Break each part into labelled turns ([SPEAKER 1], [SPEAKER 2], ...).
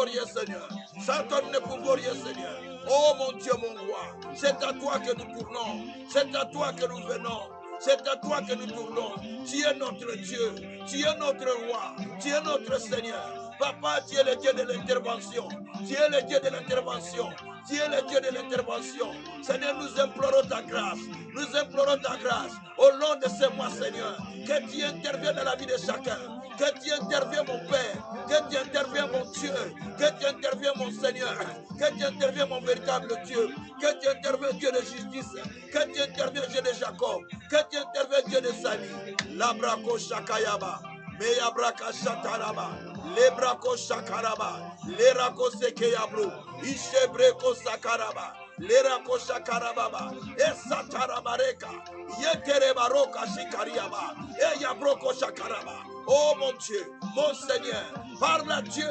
[SPEAKER 1] glorieux, Seigneur. Sans ton époux glorieux, Seigneur. Oh mon Dieu, mon roi. C'est à toi que nous tournons. C'est à toi que nous venons. C'est à toi que nous tournons. Tu es notre Dieu. Tu es notre roi. Tu es notre Seigneur. Papa, tu es le Dieu de l'intervention. Tu es le Dieu de l'intervention. Tu es le Dieu de l'intervention. Seigneur, nous implorons ta grâce. Nous implorons ta grâce. Au long de ces mois, Seigneur, que tu interviennes dans la vie de chacun. Que tu interviennes, mon Père. Que tu interviennes, mon Dieu. Que tu interviennes, mon Seigneur. Que tu interviennes, mon véritable Dieu. Que tu interviennes, Dieu de justice. Que tu interviennes, Dieu de Jacob. Que tu interviennes, Dieu de Sani. Labrako Shakayaba. Meyabraka Shataraba. Lebrako Shakaraba. Lerako Sekeyabro. Ishebreko Sakaraba. Lerako Shakarababa. Esatarabareka. Yeterebaroka Shikariaba. Eyabroko Shakaraba. Oh mon Dieu, mon Seigneur, parle à Dieu.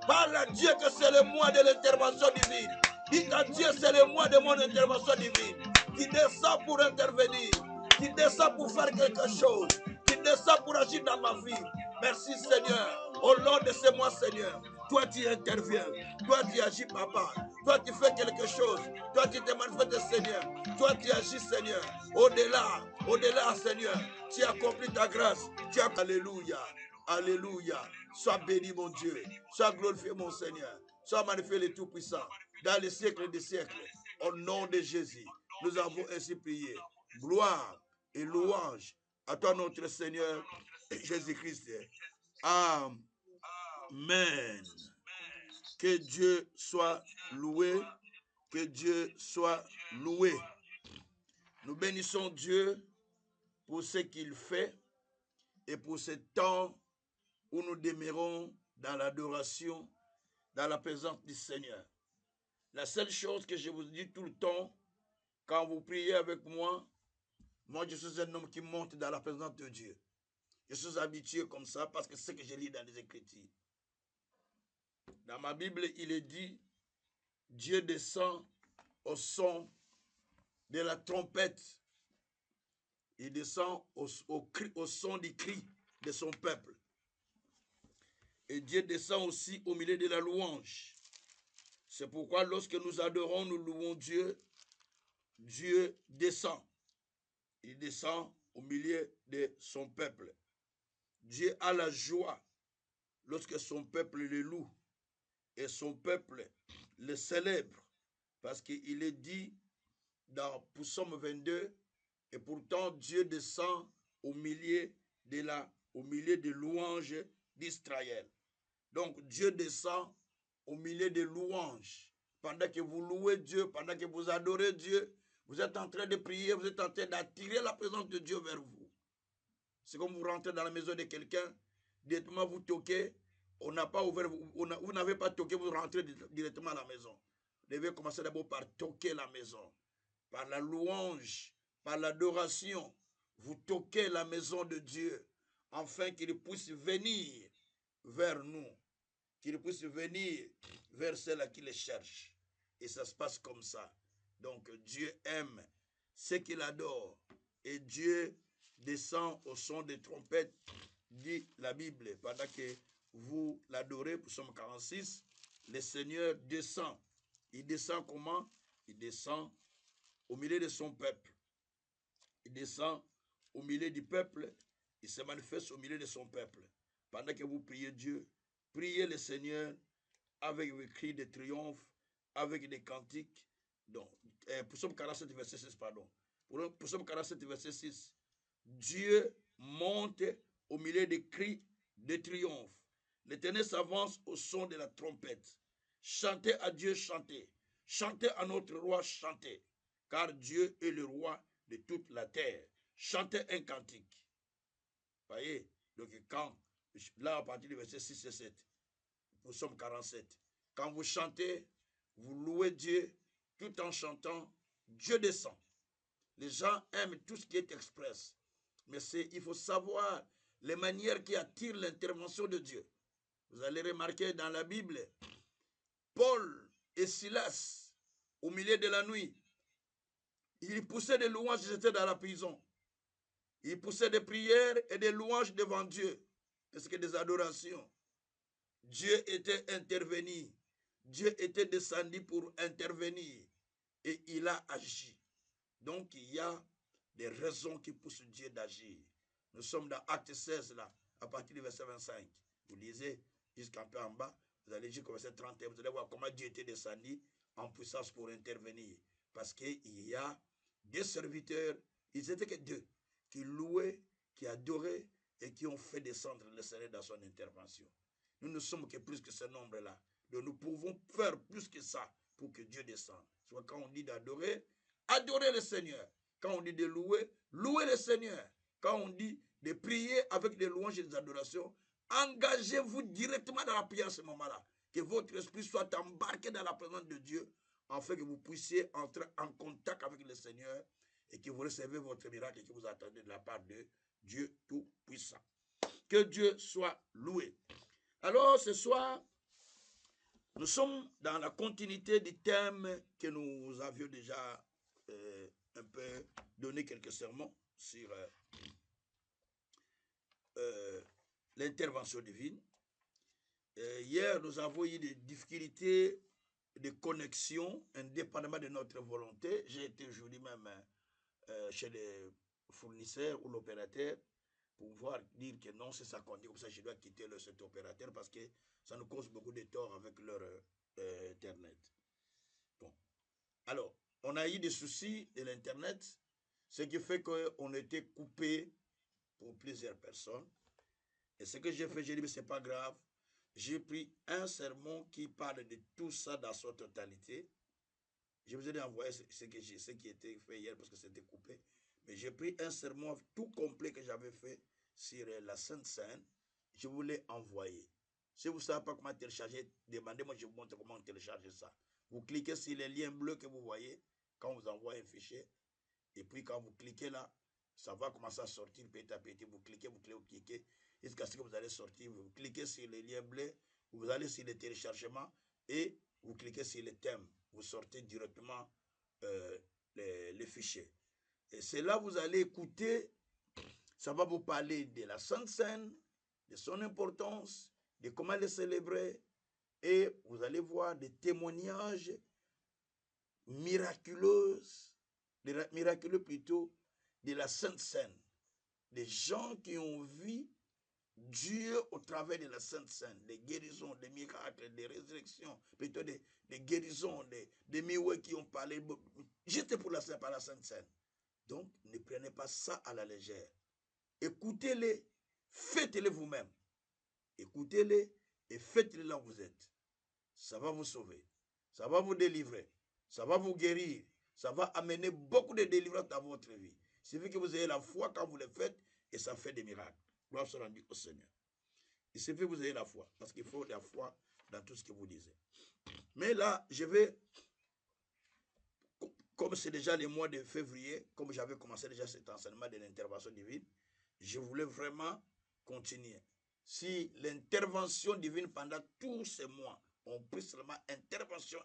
[SPEAKER 1] Parle à Dieu que c'est le mois de l'intervention divine. Dites à Dieu, c'est le mois de mon intervention divine. Qui descend pour intervenir. Qui descend pour faire quelque chose. Qui descend pour agir dans ma vie. Merci Seigneur. Au long de ce mois, Seigneur, toi tu interviens. Toi tu agis, Papa. Toi tu fais quelque chose. Toi tu te manifestes, Seigneur. Toi tu agis, Seigneur. Au-delà, Seigneur. Tu accomplis ta grâce. Tu as... Alléluia. Alléluia. Sois béni, mon Dieu. Sois glorifié, mon Seigneur. Sois magnifié le Tout-Puissant. Dans les siècles des siècles. Au nom de Jésus, nous avons ainsi prié. Gloire et louange à toi, notre Seigneur Jésus-Christ. Amen. Que Dieu soit loué. Que Dieu soit loué. Nous bénissons Dieu pour ce qu'il fait et pour ce temps où nous demeurons dans l'adoration, dans la présence du Seigneur. La seule chose que je vous dis tout le temps, quand vous priez avec moi, moi je suis un homme qui monte dans la présence de Dieu. Je suis habitué comme ça parce que c'est ce que je lis dans les Écritures. Dans ma Bible, il est dit, Dieu descend au son de la trompette. Il descend au son du cri de son peuple. Et Dieu descend aussi au milieu de la louange. C'est pourquoi lorsque nous adorons, nous louons Dieu, Dieu descend. Il descend au milieu de son peuple. Dieu a la joie lorsque son peuple le loue et son peuple le célèbre. Parce qu'il est dit dans Psaume 22, et pourtant Dieu descend au milieu de louanges d'Israël. Donc Dieu descend au milieu des louanges. Pendant que vous louez Dieu, pendant que vous adorez Dieu, vous êtes en train de prier, vous êtes en train d'attirer la présence de Dieu vers vous. C'est comme vous rentrez dans la maison de quelqu'un, directement vous toquez, on n'a pas ouvert, vous n'avez pas toqué, vous rentrez directement à la maison. Vous devez commencer d'abord par toquer la maison. Par la louange, par l'adoration, vous toquez la maison de Dieu, afin qu'il puisse venir vers nous, qu'il puisse venir vers ceux-là qui les cherchent. Et ça se passe comme ça. Donc Dieu aime ceux qu'il adore. Et Dieu descend au son des trompettes, dit la Bible. Pendant que vous l'adorez, Psaume 46, le Seigneur descend. Il descend comment? Il descend au milieu de son peuple. Il descend au milieu du peuple. Il se manifeste au milieu de son peuple. Pendant que vous priez Dieu, priez le Seigneur avec des cris de triomphe, avec des cantiques. Donc, Psaume 47, verset 6, pardon. Psaume 47, verset 6. Dieu monte au milieu des cris de triomphe. L'Éternel s'avance au son de la trompette. Chantez à Dieu, chantez. Chantez à notre roi, chantez. Car Dieu est le roi de toute la terre. Chantez un cantique. Voyez, donc quand, là à partir du verset 6 et 7, Psaume 47, quand vous chantez, vous louez Dieu, tout en chantant, Dieu descend. Les gens aiment tout ce qui est express, mais il faut savoir les manières qui attirent l'intervention de Dieu. Vous allez remarquer dans la Bible, Paul et Silas, au milieu de la nuit, ils poussaient des louanges, ils étaient dans la prison. Ils poussaient des prières et des louanges devant Dieu, ainsi que des adorations. Dieu était intervenu Dieu était descendu pour intervenir et il a agi. Donc il y a des raisons qui poussent Dieu d'agir. Nous sommes dans Acte 16 là, à partir du verset 25. Vous lisez jusqu'un peu en bas, vous allez jusqu'au verset 31, vous allez voir comment Dieu était descendu en puissance pour intervenir. Parce qu'il y a des serviteurs, ils étaient que deux, qui louaient, qui adoraient et qui ont fait descendre le Seigneur dans son intervention. Nous ne sommes que plus que ce nombre-là. Donc nous pouvons faire plus que ça pour que Dieu descende. Soit quand on dit d'adorer, adorer le Seigneur. Quand on dit de louer, louer le Seigneur. Quand on dit de prier avec des louanges et des adorations, engagez-vous directement dans la prière à ce moment-là. Que votre esprit soit embarqué dans la présence de Dieu, afin que vous puissiez entrer en contact avec le Seigneur et que vous recevez votre miracle et que vous attendez de la part de Dieu Tout-Puissant. Que Dieu soit loué. Alors, ce soir, nous sommes dans la continuité du thème que nous avions déjà un peu donné quelques sermons sur l'intervention divine. Hier, nous avons eu des difficultés de connexion indépendamment de notre volonté. J'ai été aujourd'hui même chez les fournisseurs ou l'opérateur pour pouvoir dire que non, c'est ça qu'on dit, comme ça je dois quitter cet opérateur parce que ça nous cause beaucoup de tort avec leur Internet. Bon. Alors, on a eu des soucis de l'Internet, ce qui fait qu'on était coupé pour plusieurs personnes. Et ce que j'ai fait, j'ai dit, mais c'est pas grave. J'ai pris un sermon qui parle de tout ça dans sa totalité. Je vous ai envoyé ce qui était fait hier parce que c'était coupé. Mais j'ai pris un sermon tout complet que j'avais fait sur la Sainte Seine. Je vous l'ai envoyé. Si vous ne savez pas comment télécharger, demandez-moi, je vous montre comment télécharger ça. Vous cliquez sur les liens bleus que vous voyez quand on vous envoie un fichier. Et puis quand vous cliquez là, ça va commencer à sortir petit à petit. Vous cliquez, jusqu'à ce que vous allez sortir. Vous cliquez sur les liens bleus, vous allez sur les téléchargements et vous cliquez sur les thèmes. Vous sortez directement les fichiers. Et c'est là vous allez écouter, ça va vous parler de la Sainte Seine, de son importance, de comment les célébrer, et vous allez voir des témoignages miraculeux plutôt, de la Sainte Seine, des gens qui ont vu Dieu au travers de la Sainte Seine, des guérisons, des miracles, des résurrections, plutôt des guérisons, des miracles qui ont parlé, juste pour la Sainte Seine. Donc, ne prenez pas ça à la légère. Écoutez-les, faites-les vous-même. Écoutez-les et faites-les là où vous êtes. Ça va vous sauver, ça va vous délivrer, ça va vous guérir, ça va amener beaucoup de délivrance dans votre vie. Il suffit que vous ayez la foi quand vous le faites et ça fait des miracles. Gloire soit rendue au Seigneur. Il suffit que vous ayez la foi, parce qu'il faut la foi dans tout ce que vous disiez. Mais là, je vais, comme c'est déjà le mois de février, comme j'avais commencé déjà cet enseignement de l'intervention divine, je voulais vraiment continuer. Si l'intervention divine pendant tous ces mois, on prie seulement intervention,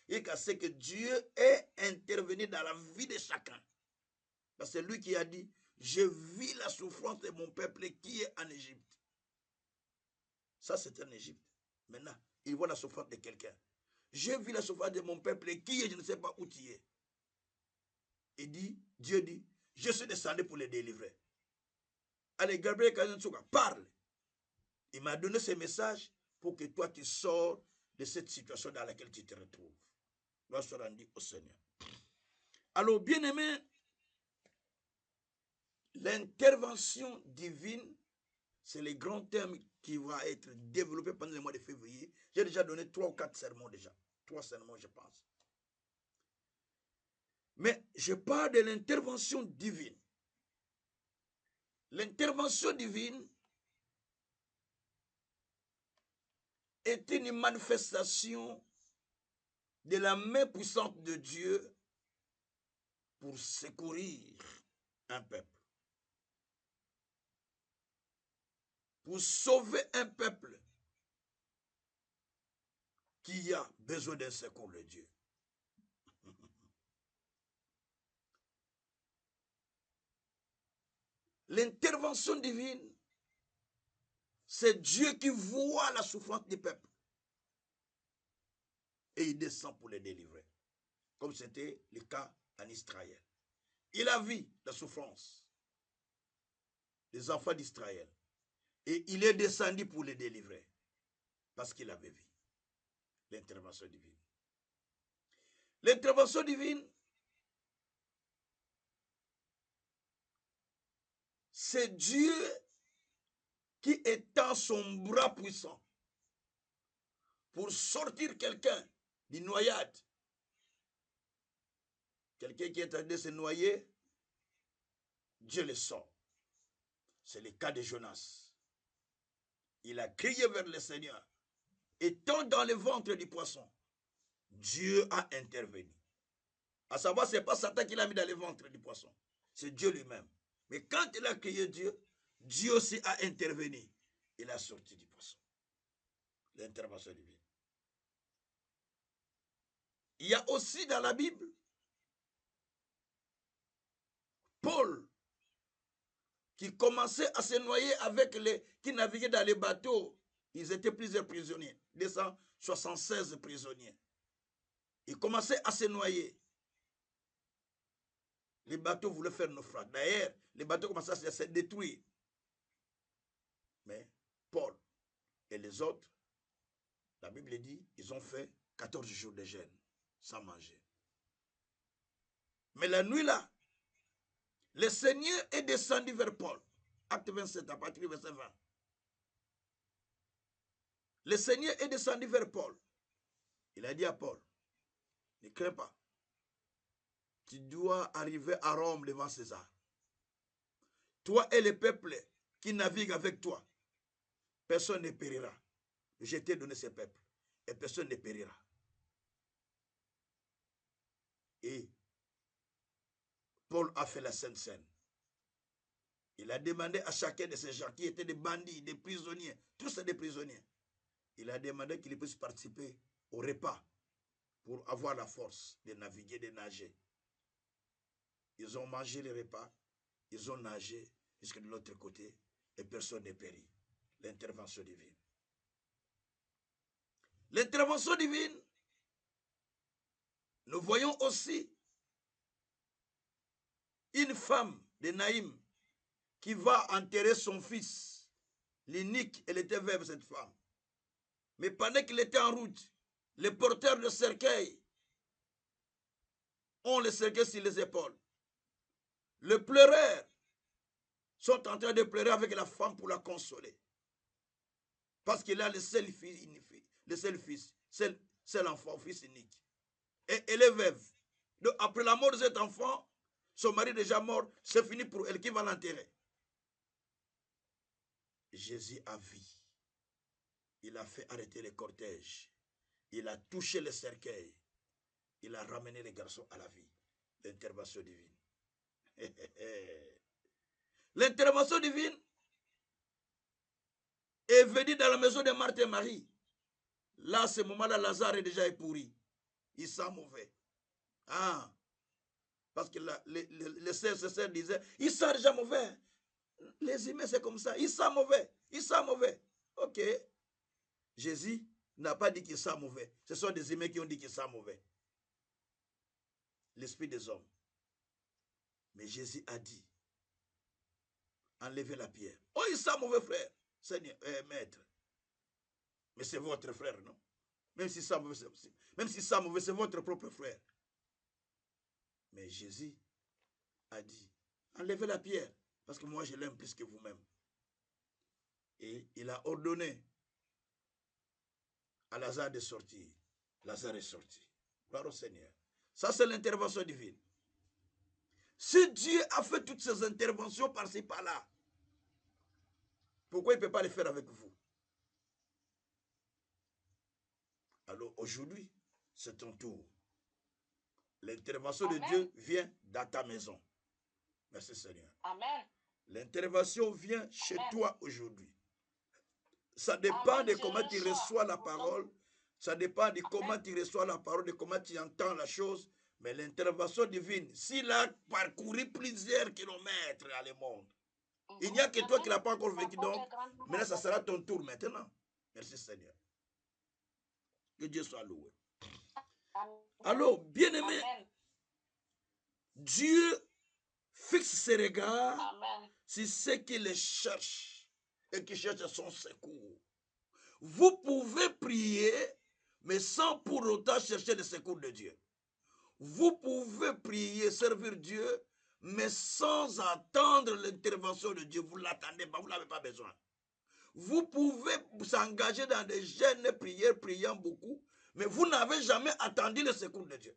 [SPEAKER 1] et qu'à ce que Dieu est intervenu dans la vie de chacun. Parce que c'est lui qui a dit, je vis la souffrance de mon peuple qui est en Égypte. Ça, c'est en Égypte. Maintenant, il voit la souffrance de quelqu'un. Je vis la souffrance de mon peuple qui est, je ne sais pas où tu es. Et dit, Dieu dit, je suis descendu pour les délivrer. Allez, Gabriel Kazansuka, parle. Il m'a donné ce message pour que toi, tu sors de cette situation dans laquelle tu te retrouves. Gloire soit rendue au Seigneur. Alors, bien-aimé, l'intervention divine, c'est le grand thème qui va être développé pendant le mois de février. J'ai déjà donné 3 ou 4 sermons déjà. 3 sermons, je pense. Mais je parle de l'intervention divine. L'intervention divine est une manifestation de la main puissante de Dieu pour secourir un peuple. Pour sauver un peuple qui a besoin d'un secours de Dieu. L'intervention divine, c'est Dieu qui voit la souffrance du peuple. et il descend pour les délivrer. Comme c'était le cas en Israël. Il a vu la souffrance des enfants d'Israël. Et il est descendu pour les délivrer. Parce qu'il avait vu l'intervention divine. L'intervention divine, c'est Dieu qui étend son bras puissant pour sortir quelqu'un d'une noyade. Quelqu'un qui est en train de se noyer, Dieu le sort. C'est le cas de Jonas. Il a crié vers le Seigneur. Étant dans le ventre du poisson, Dieu a intervenu. À savoir, ce n'est pas Satan qui l'a mis dans le ventre du poisson. C'est Dieu lui-même. Mais quand il a crié Dieu, Dieu aussi a intervenu. Il a sorti du poisson. L'intervention divine. Il y a aussi dans la Bible, Paul, qui commençait à se noyer avec les qui naviguaient dans les bateaux. Ils étaient plusieurs prisonniers, 276 prisonniers. Ils commençaient à se noyer. Les bateaux voulaient faire naufrage. D'ailleurs, les bateaux commençaient à se détruire. Mais Paul et les autres, la Bible dit, ils ont fait 14 jours de jeûne sans manger. Mais la nuit là, le Seigneur est descendu vers Paul. Acte 27, à partir du verset 20. Le Seigneur est descendu vers Paul. Il a dit à Paul, ne crains pas. Tu dois arriver à Rome devant César. Toi et le peuple qui navigue avec toi, personne ne périra. Je t'ai donné ce peuple et personne ne périra. Et Paul a fait la Sainte Seine. Il a demandé à chacun de ces gens qui étaient des bandits, des prisonniers, tous des prisonniers. Il a demandé qu'ils puissent participer au repas pour avoir la force de naviguer, de nager. Ils ont mangé le repas, ils ont nagé jusqu'à de l'autre côté et personne n'est péri. L'intervention divine. L'intervention divine, nous voyons aussi une femme de Naïm qui va enterrer son fils, l'unique, elle était veuve cette femme. Mais pendant qu'il était en route, les porteurs de cercueil ont le cercueil sur les épaules. Les pleureurs sont en train de pleurer avec la femme pour la consoler. Parce qu'il a le seul fils, seul enfant, fils unique. Et elle est veuve. Donc après la mort de cet enfant, son mari déjà mort, c'est fini pour elle qui va l'enterrer. Jésus a vu. Il a fait arrêter les cortèges. Il a touché le cercueil. Il a ramené les garçons à la vie. L'intervention divine. L'intervention divine est venue dans la maison de Marthe et Marie. Là, à ce moment-là, Lazare est déjà pourri. Il sent mauvais. Ah, parce que les sœurs disaient, il sent déjà mauvais. Les humains, c'est comme ça. Il sent mauvais. Il sent mauvais. Ok. Jésus n'a pas dit qu'il sent mauvais. Ce sont des humains qui ont dit qu'il sent mauvais. L'esprit des hommes. Mais Jésus a dit, enlevez la pierre. Oh, il sent mauvais, frère. Seigneur, maître. Mais c'est votre frère, non? Même si ça mauvais, c'est votre propre frère. Mais Jésus a dit, enlevez la pierre, parce que moi je l'aime plus que vous-même. Et il a ordonné à Lazare de sortir. Lazare est sorti. Gloire au Seigneur. Ça, c'est l'intervention divine. Si Dieu a fait toutes ces interventions par-ci, par-là, pourquoi il ne peut pas les faire avec vous? Alors aujourd'hui, c'est ton tour. L'intervention de Dieu vient dans ta maison. Merci Seigneur.
[SPEAKER 2] Amen.
[SPEAKER 1] L'intervention vient chez toi aujourd'hui. Ça dépend de comment tu reçois la parole. Ça dépend de comment tu reçois la parole, de comment tu entends la chose. Mais l'intervention divine, s'il a parcouru plusieurs kilomètres dans le monde, il n'y a que toi qui ne l'as pas encore vécu. Donc, maintenant, ça sera ton tour maintenant. Merci Seigneur. Que Dieu soit loué. Alors, bien-aimé, Dieu fixe ses regards sur ceux qui le cherchent et qui cherchent son secours. Vous pouvez prier, mais sans pour autant chercher le secours de Dieu. Vous pouvez prier, servir Dieu, mais sans attendre l'intervention de Dieu. Vous ne l'attendez pas, vous n'avez pas besoin. Vous pouvez vous engager dans des jeûnes prières, priant beaucoup, mais vous n'avez jamais attendu le secours de Dieu.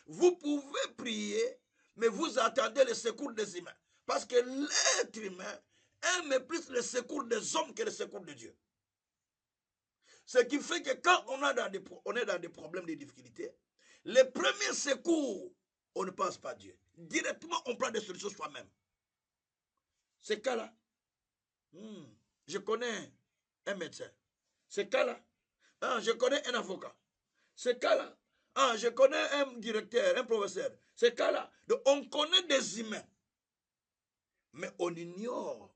[SPEAKER 1] Vous pouvez prier, mais vous attendez le secours des humains. Parce que l'être humain aime plus le secours des hommes que le secours de Dieu. Ce qui fait que quand on est dans des problèmes, des difficultés, les premiers secours, on ne pense pas à Dieu. Directement, on prend des solutions soi-même. Ces cas-là, je connais un médecin. Ces cas-là, je connais un avocat. Ces cas-là, je connais un directeur, un professeur. Ces cas-là, on connaît des humains. Mais on ignore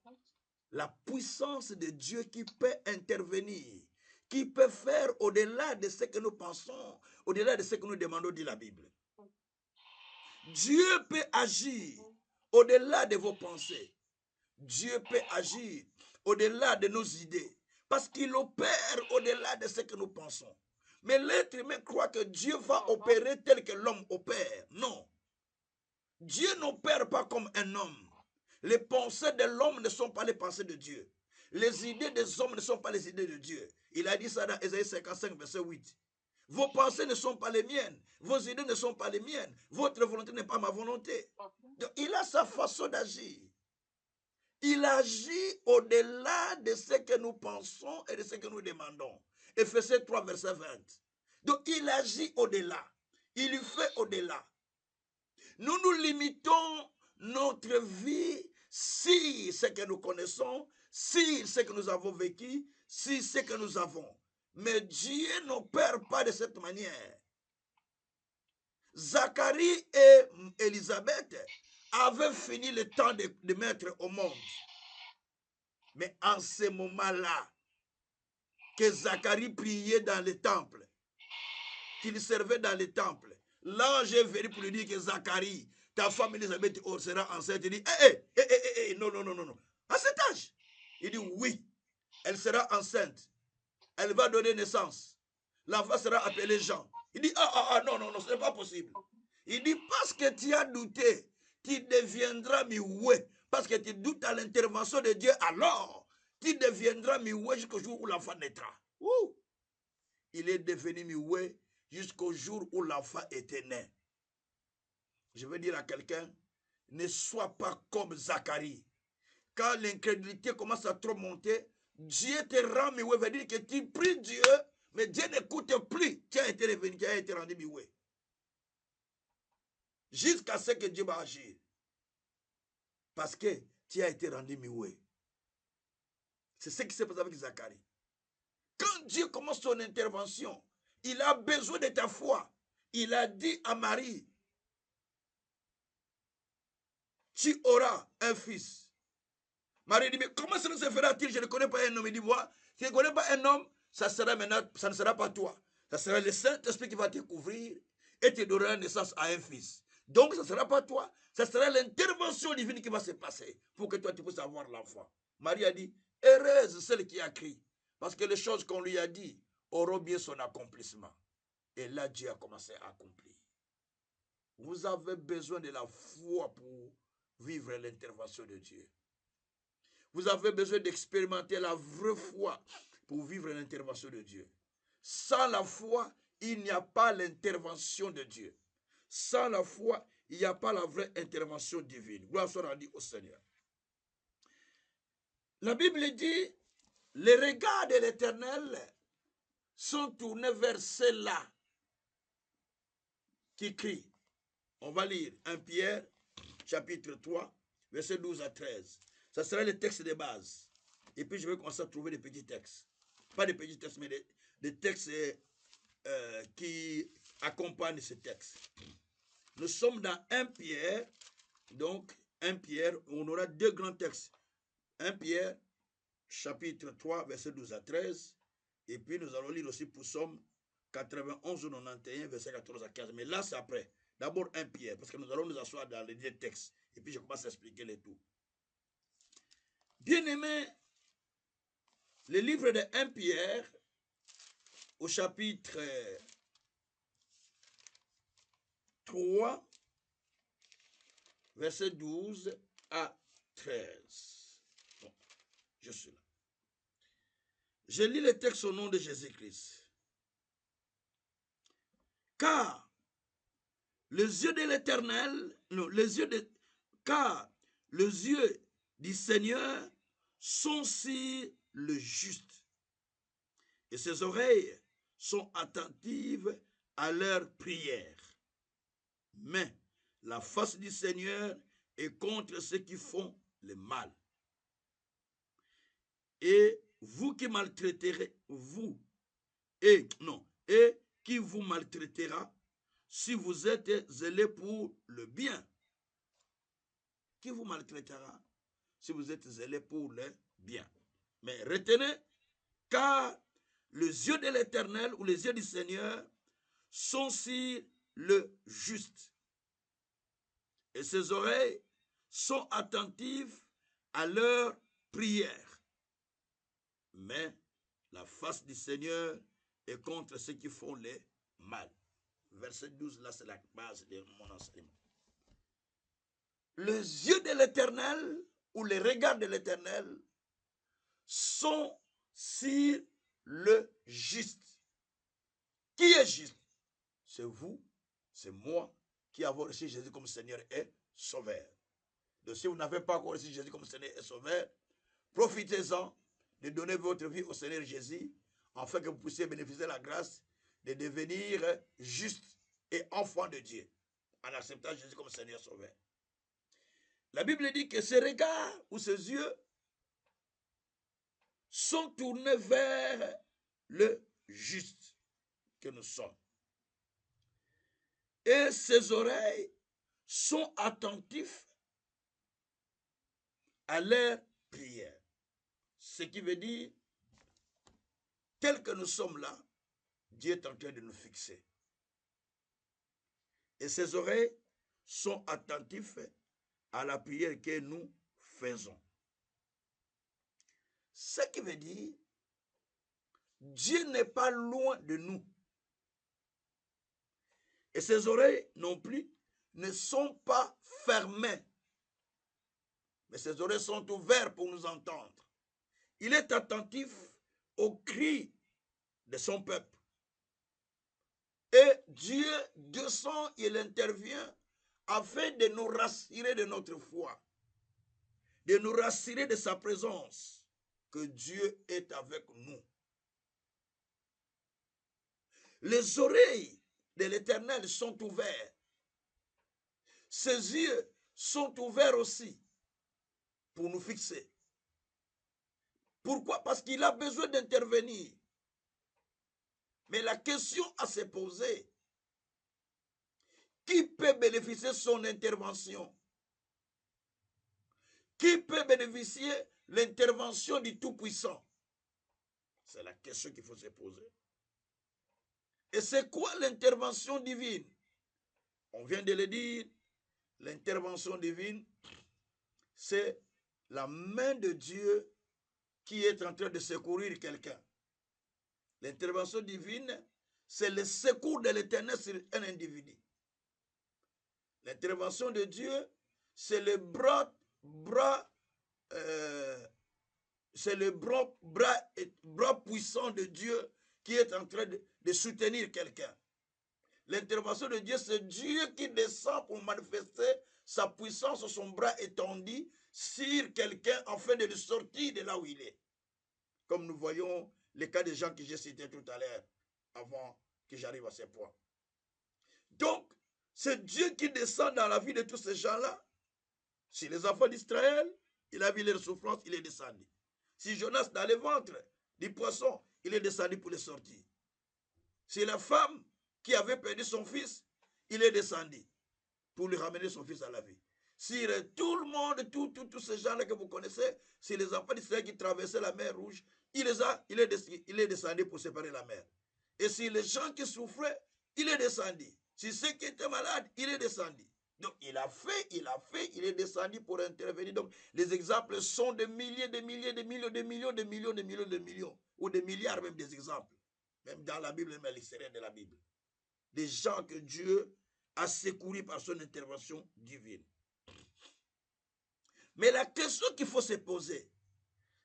[SPEAKER 1] la puissance de Dieu qui peut intervenir, qui peut faire au-delà de ce que nous pensons, au-delà de ce que nous demandons, dit la Bible. Dieu peut agir au-delà de vos pensées. Dieu peut agir au-delà de nos idées, parce qu'il opère au-delà de ce que nous pensons. Mais l'être humain croit que Dieu va opérer tel que l'homme opère. Non. Dieu n'opère pas comme un homme. Les pensées de l'homme ne sont pas les pensées de Dieu. Les idées des hommes ne sont pas les idées de Dieu. Il a dit ça dans Ésaïe 55, verset 8. Vos pensées ne sont pas les miennes. Vos idées ne sont pas les miennes. Votre volonté n'est pas ma volonté. Donc, il a sa façon d'agir. Il agit au-delà de ce que nous pensons et de ce que nous demandons. Éphésiens 3, verset 20. Donc, il agit au-delà. Il fait au-delà. Nous nous limitons notre vie si ce que nous connaissons, si ce que nous avons vécu, si ce que nous avons. Mais Dieu n'opère pas de cette manière. Zacharie et Élisabeth avaient fini le temps de mettre au monde. Mais en ce moment-là, que Zacharie priait dans le temple, qu'il servait dans le temple, l'ange est venu pour lui dire que Zacharie, ta femme Élisabeth sera enceinte. Il dit, non. À cet âge, il dit, oui, elle sera enceinte. Elle va donner naissance. L'enfant sera appelé Jean. Il dit, non, ce n'est pas possible. Il dit, parce que tu as douté, tu deviendras mioué. Parce que tu doutes à l'intervention de Dieu, alors tu deviendras mioué jusqu'au jour où l'enfant naîtra. Il est devenu mioué jusqu'au jour où l'enfant était né. Je veux dire à quelqu'un, ne sois pas comme Zacharie. Quand l'incrédulité commence à trop monter, Dieu te rend mioué, veut dire que tu pries Dieu, mais Dieu n'écoute plus. Tu as été revenu, tu as été rendu mioué. Jusqu'à ce que Dieu va agir. Parce que tu as été rendu mioué. C'est ce qui s'est passé avec Zacharie. Quand Dieu commence son intervention, il a besoin de ta foi. Il a dit à Marie, tu auras un fils. Marie dit, mais comment cela se fera-t-il? Je ne connais pas un homme. Il dit, moi, si je ne connais pas un homme, ça ne sera pas toi. Ça sera le Saint-Esprit qui va te couvrir et te donnera naissance à un fils. Donc, ça ne sera pas toi. Ça sera l'intervention divine qui va se passer pour que toi, tu puisses avoir l'enfant. Marie a dit, heureuse celle qui a crié. Parce que les choses qu'on lui a dit auront bien son accomplissement. Et là, Dieu a commencé à accomplir. Vous avez besoin de la foi pour vivre l'intervention de Dieu. Vous avez besoin d'expérimenter la vraie foi pour vivre l'intervention de Dieu. Sans la foi, il n'y a pas l'intervention de Dieu. Sans la foi, il n'y a pas la vraie intervention divine. Gloire soit rendue au Seigneur. La Bible dit, les regards de l'Éternel sont tournés vers ceux-là qui crient. On va lire 1 Pierre, chapitre 3, versets 12 à 13. Ça sera le texte de base. Et puis je vais commencer à trouver des petits textes. Pas des petits textes, mais des textes qui accompagnent ce texte. Nous sommes dans 1 Pierre. Donc, 1 Pierre, on aura deux grands textes. 1 Pierre, chapitre 3, verset 12 à 13. Et puis nous allons lire aussi Psaume 91 ou 91, verset 14 à 15. Mais là, c'est après. D'abord 1 Pierre, parce que nous allons nous asseoir dans les deux textes. Et puis je commence à expliquer les tout. Bien-aimés, le livre de 1 Pierre, au chapitre 3, verset 12 à 13. Bon, je suis là. Je lis le texte au nom de Jésus-Christ. Car les yeux de l'Éternel, car les yeux du Seigneur sont sur le juste, et ses oreilles sont attentives à leurs prières. Mais la face du Seigneur est contre ceux qui font le mal. Et vous qui maltraiterez, et qui vous maltraitera si vous êtes zélé pour le bien. Qui vous maltraitera si vous êtes zélé pour le bien. Mais retenez, car les yeux de l'Éternel ou les yeux du Seigneur sont sur le juste, et ses oreilles sont attentives à leurs prières. Mais la face du Seigneur est contre ceux qui font le mal. Verset 12, là, c'est la base de mon enseignement. Les yeux de l'Éternel ou les regards de l'Éternel sont sur le juste. Qui est juste? C'est vous, c'est moi qui avons reçu Jésus comme Seigneur et Sauveur. Donc si vous n'avez pas encore reçu Jésus comme Seigneur et Sauveur, profitez-en de donner votre vie au Seigneur Jésus, afin que vous puissiez bénéficier de la grâce de devenir juste et enfant de Dieu, en acceptant Jésus comme Seigneur et Sauveur. La Bible dit que ses regards ou ses yeux sont tournés vers le juste que nous sommes. Et ses oreilles sont attentifs à leur prière. Ce qui veut dire, tel que nous sommes là, Dieu est en train de nous fixer. Et ses oreilles sont attentifs à la prière que nous faisons. Ce qui veut dire, Dieu n'est pas loin de nous. Et ses oreilles non plus ne sont pas fermées. Mais ses oreilles sont ouvertes pour nous entendre. Il est attentif aux cris de son peuple. Et Dieu descend, il intervient afin de nous rassurer de notre foi, de nous rassurer de sa présence, que Dieu est avec nous. Les oreilles de l'Éternel sont ouvertes. Ses yeux sont ouverts aussi pour nous fixer. Pourquoi? Parce qu'il a besoin d'intervenir. Mais la question à se poser, qui peut bénéficier de son intervention? Qui peut bénéficier de l'intervention du Tout-Puissant? C'est la question qu'il faut se poser. Et c'est quoi l'intervention divine? On vient de le dire, l'intervention divine, c'est la main de Dieu qui est en train de secourir quelqu'un. L'intervention divine, c'est le secours de l'Éternel sur un individu. L'intervention de Dieu, c'est le bras puissant de Dieu qui est en train de soutenir quelqu'un. L'intervention de Dieu, c'est Dieu qui descend pour manifester sa puissance, son bras étendu sur quelqu'un afin de le sortir de là où il est. Comme nous voyons les cas des gens que j'ai cités tout à l'heure, avant que j'arrive à ces points. Donc, c'est Dieu qui descend dans la vie de tous ces gens-là. Si les enfants d'Israël, il a vu leur souffrance, il est descendu. Si Jonas, dans le ventre du poisson, il est descendu pour les sortir. Si la femme qui avait perdu son fils, il est descendu pour lui ramener son fils à la vie. Si tout le monde, tous ces gens-là que vous connaissez, si les enfants d'Israël qui traversaient la mer Rouge, il est descendu pour séparer la mer. Et si les gens qui souffraient, il est descendu. Si ceux qui étaient malades, il est descendu. Donc il est descendu pour intervenir. Donc les exemples sont de milliers, de milliers, de millions, de millions, de millions, de millions, de millions, ou des milliards même des exemples. Même dans la Bible, même à l'extérieur de la Bible. Des gens que Dieu a secourus par son intervention divine. Mais la question qu'il faut se poser,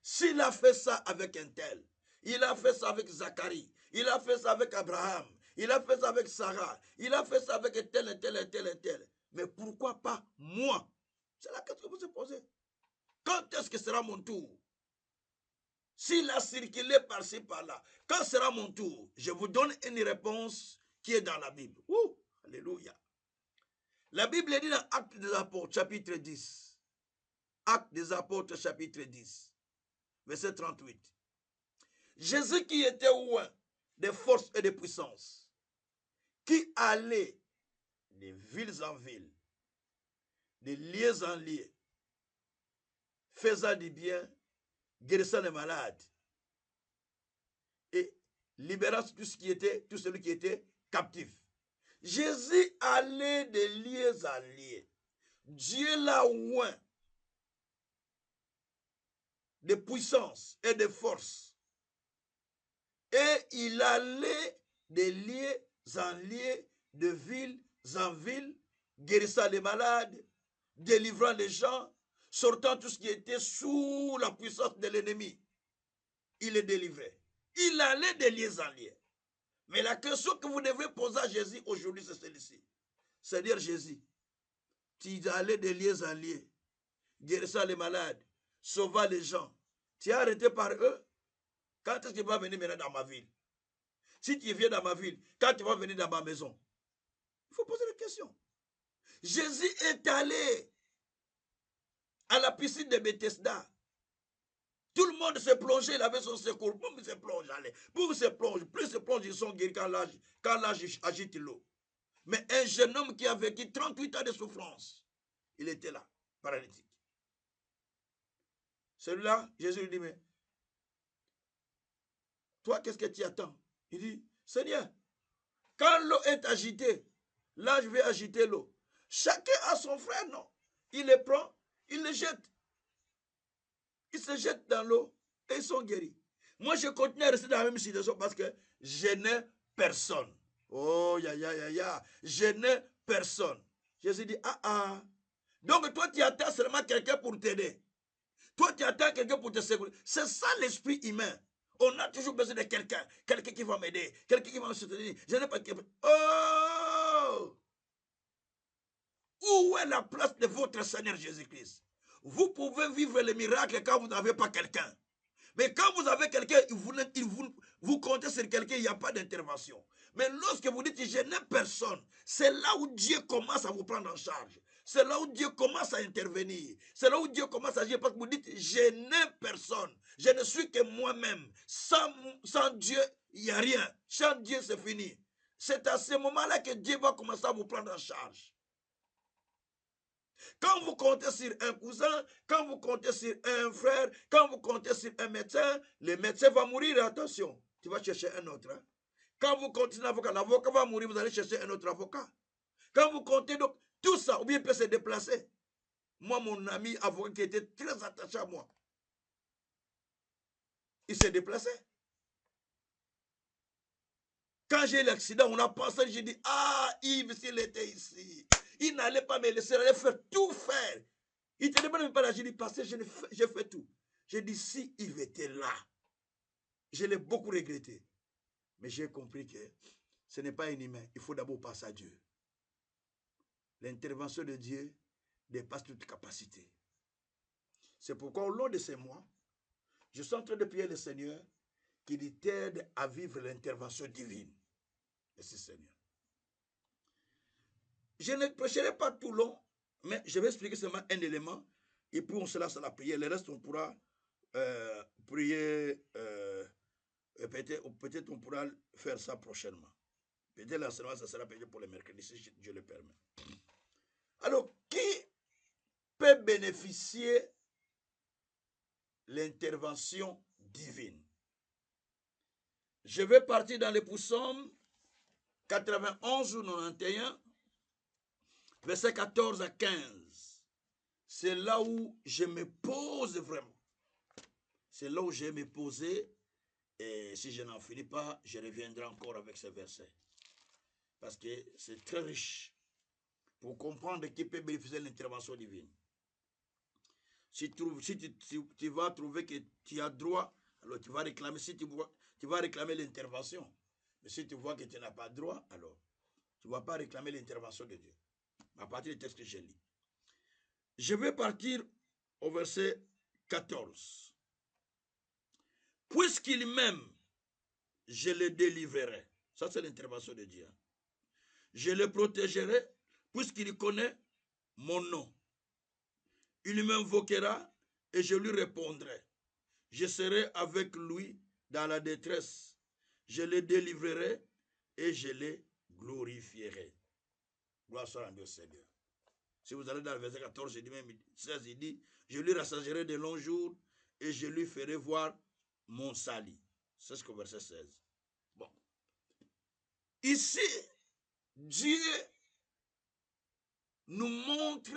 [SPEAKER 1] s'il a fait ça avec un tel, il a fait ça avec Zacharie, il a fait ça avec Abraham, il a fait ça avec Sarah, il a fait ça avec tel et tel et tel et tel. Mais pourquoi pas moi? C'est la question qu'il faut se poser. Quand est-ce que sera mon tour? S'il a circulé par-ci, par-là, quand sera mon tour? Je vous donne une réponse qui est dans la Bible. Ouh, alléluia. La Bible dit dans Actes des Apôtres, chapitre 10. Actes des Apôtres, chapitre 10, verset 38. Jésus qui était loin des forces et des puissances, qui allait de villes en villes, de lieux en lieux, faisant du bien, guérissant les malades et libérant tout celui qui était captif. Jésus allait de lieux en lieux. Dieu l'a loin de puissance et de force. Et il allait de lieux en lieux, de villes en villes, guérissant les malades, délivrant les gens, sortant tout ce qui était sous la puissance de l'ennemi. Il est délivré. Il allait de lieux en lieux. Mais la question que vous devez poser à Jésus aujourd'hui, c'est celle-ci. C'est-à-dire, Jésus, tu allais de lieux en lieux, guérissant les malades, sauvant les gens. Tu es arrêté par eux. Quand est-ce qu'il va venir maintenant dans ma ville? Si tu viens dans ma ville, quand tu vas venir dans ma maison? Il faut poser la question. Jésus est allé à la piscine de Bethesda. Tout le monde s'est plongé, il avait son secours. Boum, il se plonge, allez. Boum, il se plonge. Plus il se plonge, ils sont guéris quand l'âge agite l'eau. Mais un jeune homme qui a vécu 38 ans de souffrance, il était là, paralytique. Celui-là, Jésus lui dit, mais toi, qu'est-ce que tu attends? Il dit, Seigneur, quand l'eau est agitée, là, je vais agiter l'eau. Chacun a son frère, non? Il les prend, il les jette. Ils se jettent dans l'eau et ils sont guéris. Moi, je continue à rester dans la même situation parce que je n'ai personne. Oh, je n'ai personne. Jésus dit, Donc, toi, tu attends seulement quelqu'un pour t'aider. Toi, tu attends quelqu'un pour te secourir. C'est ça l'esprit humain. On a toujours besoin de quelqu'un. Quelqu'un qui va m'aider. Quelqu'un qui va me soutenir. Je n'ai pas... Oh! Où est la place de votre Seigneur Jésus-Christ? Vous pouvez vivre les miracles quand vous n'avez pas quelqu'un. Mais quand vous avez quelqu'un, vous comptez sur quelqu'un, il n'y a pas d'intervention. Mais lorsque vous dites je n'ai personne, c'est là où Dieu commence à vous prendre en charge. C'est là où Dieu commence à intervenir. C'est là où Dieu commence à agir parce que vous dites je n'ai personne. Je ne suis que moi-même. Sans Dieu, il n'y a rien. Sans Dieu, c'est fini. C'est à ce moment-là que Dieu va commencer à vous prendre en charge. Quand vous comptez sur un cousin, quand vous comptez sur un frère, quand vous comptez sur un médecin, le médecin va mourir, attention, tu vas chercher un autre. Hein? Quand vous comptez sur l'avocat, l'avocat va mourir, vous allez chercher un autre avocat. Quand vous comptez donc tout ça, ou bien il peut se déplacer. Moi, mon ami avocat qui était très attaché à moi, il s'est déplacé. Quand j'ai eu l'accident, on a pensé, j'ai dit, Yves, s'il était ici, il n'allait pas me laisser, il allait faire tout faire. Il ne te demande même pas là, j'ai dit, pasteur, j'ai fait tout. J'ai dit, si Yves était là, je l'ai beaucoup regretté. Mais j'ai compris que ce n'est pas un humain, il faut d'abord passer à Dieu. L'intervention de Dieu dépasse toute capacité. C'est pourquoi au long de ces mois, je suis en train de prier le Seigneur qu'il t'aide à vivre l'intervention divine. Merci Seigneur. Je ne prêcherai pas tout long, mais je vais expliquer seulement un élément et puis on se lance à la prière. Le reste, on pourra prier, peut-être on pourra faire ça prochainement. Peut-être l'enseignement, ça sera payé pour le mercredi, si Dieu le permet. Alors, qui peut bénéficier l'intervention divine? Je vais partir dans les psaumes 91 ou 91, versets 14 à 15. C'est là où je me pose vraiment. C'est là où je vais me poser. Et si je n'en finis pas, je reviendrai encore avec ces versets. Parce que c'est très riche pour comprendre qui peut bénéficier de l'intervention divine. Si tu vas trouver que tu as droit, alors tu vas réclamer, tu vas réclamer l'intervention. Mais si tu vois que tu n'as pas droit, alors tu ne vas pas réclamer l'intervention de Dieu. À partir du texte que j'ai lu. Je vais partir au verset 14. Puisqu'il m'aime, je le délivrerai. Ça, c'est l'intervention de Dieu. Je le protégerai, puisqu'il connaît mon nom. Il m'invoquera et je lui répondrai. Je serai avec lui dans la détresse. Je le délivrerai et je le glorifierai. Gloire soit rendue au Seigneur. Si vous allez dans le verset 14, je dis même 16, il dit, je lui rassasierai de longs jours et je lui ferai voir mon salut. C'est ce que verset 16. Bon. Ici, Dieu nous montre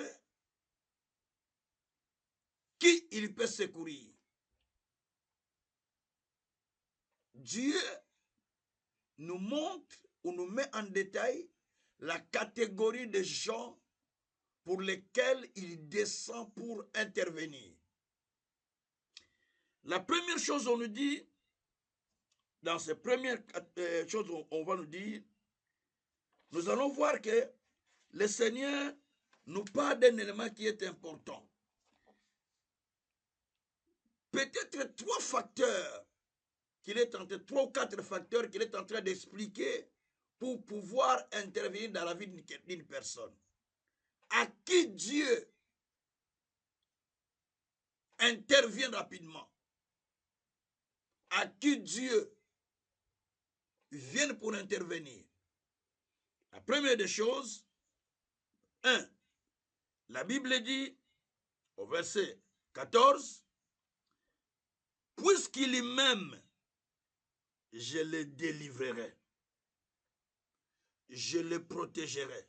[SPEAKER 1] qui il peut secourir. Dieu nous montre ou nous met en détail la catégorie de gens pour lesquels il descend pour intervenir. La première chose, on nous dit, dans ces premières choses, on va nous dire, nous allons voir que le Seigneur nous parle d'un élément qui est important. Peut-être trois ou quatre facteurs qu'il est en train d'expliquer pour pouvoir intervenir dans la vie d'une personne. À qui Dieu intervient rapidement. À qui Dieu vient pour intervenir. La première des choses, 1. La Bible dit au verset 14, puisqu'il m'aime, je le délivrerai. Je le protégerai.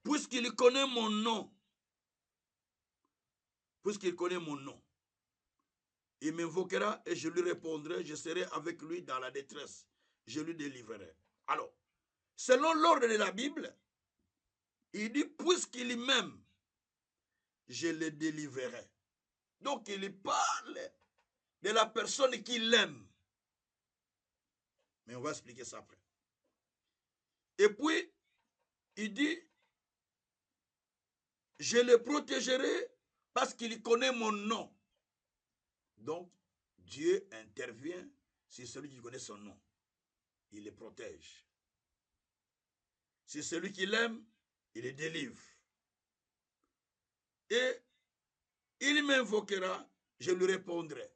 [SPEAKER 1] Puisqu'il connaît mon nom, il m'invoquera et je lui répondrai, je serai avec lui dans la détresse, je lui délivrerai. Alors, selon l'ordre de la Bible, il dit, puisqu'il m'aime, je le délivrerai. Donc, il parle de la personne qui l'aime. Mais on va expliquer ça après. Et puis, il dit, je le protégerai parce qu'il connaît mon nom. Donc, Dieu intervient sur celui qui connaît son nom. Il le protège. C'est celui qui l'aime, il le délivre. Et il m'invoquera, je lui répondrai.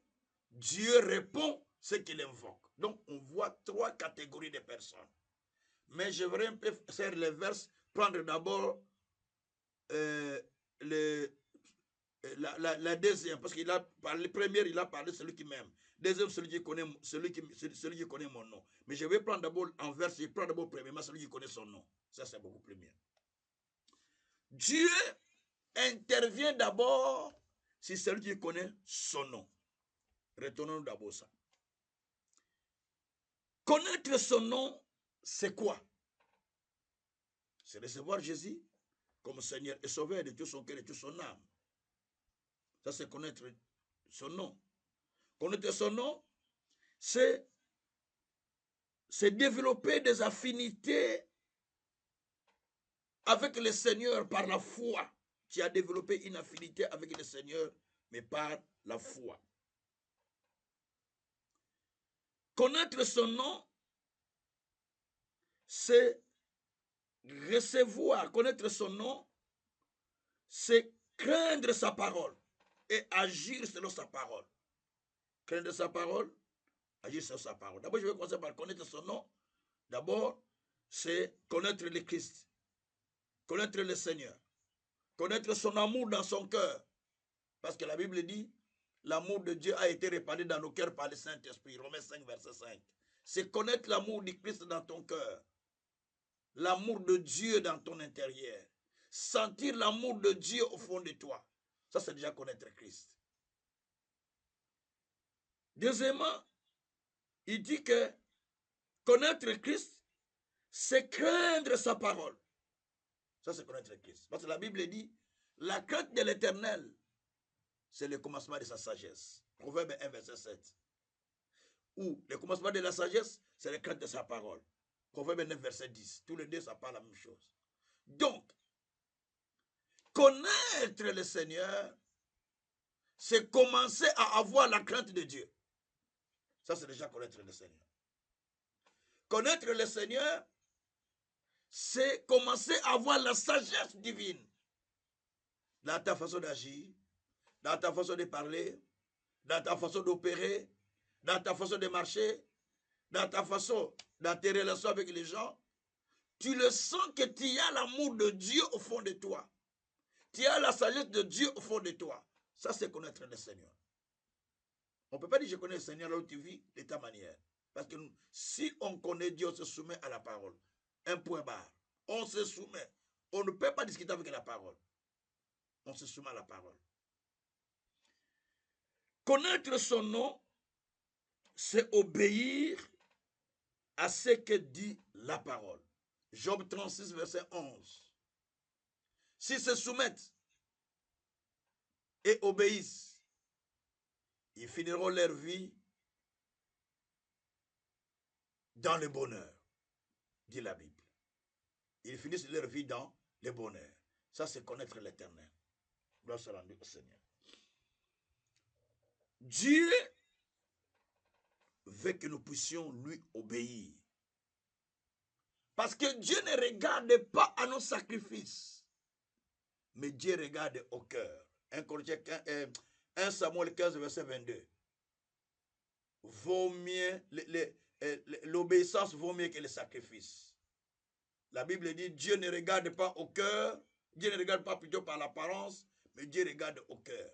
[SPEAKER 1] Dieu répond ce qu'il invoque. Donc, on voit trois catégories de personnes. Mais je voudrais un peu faire les verses, prendre d'abord la deuxième, parce qu'il a parlé, première, il a parlé de celui qui m'aime. Deuxième, celui qui connaît mon nom. Mais je vais prendre d'abord en verse, je prends d'abord premièrement celui qui connaît son nom. Ça, c'est beaucoup plus mieux. Dieu intervient d'abord sur celui qui connaît son nom. Retournons d'abord ça. Connaître son nom, c'est quoi? C'est recevoir Jésus comme Seigneur et Sauveur de tout son cœur et de toute son âme. Ça, c'est connaître son nom. Connaître son nom, c'est développer des affinités avec le Seigneur par la foi. Tu as développé une affinité avec le Seigneur, mais par la foi. Connaître son nom, c'est recevoir. Connaître son nom, c'est craindre sa parole et agir selon sa parole. Craindre sa parole, agir selon sa parole. D'abord, je vais commencer par connaître son nom. D'abord, c'est connaître le Christ, connaître le Seigneur, connaître son amour dans son cœur. Parce que la Bible dit, l'amour de Dieu a été répandu dans nos cœurs par le Saint-Esprit. Romains 5, verset 5. c'est connaître l'amour du Christ dans ton cœur. L'amour de Dieu dans ton intérieur. Sentir l'amour de Dieu au fond de toi. Ça, c'est déjà connaître Christ. Deuxièmement, il dit que connaître Christ, c'est craindre sa parole. Ça, c'est connaître Christ. Parce que la Bible dit, la crainte de l'Éternel, c'est le commencement de sa sagesse. Proverbe 1, verset 7. Ou le commencement de la sagesse, c'est la crainte de sa parole. Proverbe 9, verset 10. Tous les deux, ça parle la même chose. Donc, connaître le Seigneur, c'est commencer à avoir la crainte de Dieu. Ça, c'est déjà connaître le Seigneur. Connaître le Seigneur, c'est commencer à avoir la sagesse divine dans ta façon d'agir, dans ta façon de parler, dans ta façon d'opérer, dans ta façon de marcher, dans ta façon, dans tes relations avec les gens. Tu le sens que tu as l'amour de Dieu au fond de toi. Tu as la sagesse de Dieu au fond de toi. Ça, c'est connaître le Seigneur. On ne peut pas dire je connais le Seigneur là où tu vis de ta manière. Parce que si on connaît Dieu, on se soumet à la parole. Un point barre. On se soumet. On ne peut pas discuter avec la parole. On se soumet à la parole. Connaître son nom, c'est obéir à ce que dit la parole. Job 36, verset 11. S'ils se soumettent et obéissent, ils finiront leur vie dans le bonheur, dit la Bible. Ils finissent leur vie dans le bonheur. Ça, c'est connaître l'Éternel. Gloire soit rendue au Seigneur. Dieu veut que nous puissions lui obéir. Parce que Dieu ne regarde pas à nos sacrifices, mais Dieu regarde au cœur. 1 Samuel 15, verset 22. Vaut mieux, l'obéissance vaut mieux que le sacrifice. La Bible dit, Dieu ne regarde pas au cœur, Dieu ne regarde pas plutôt par l'apparence, mais Dieu regarde au cœur.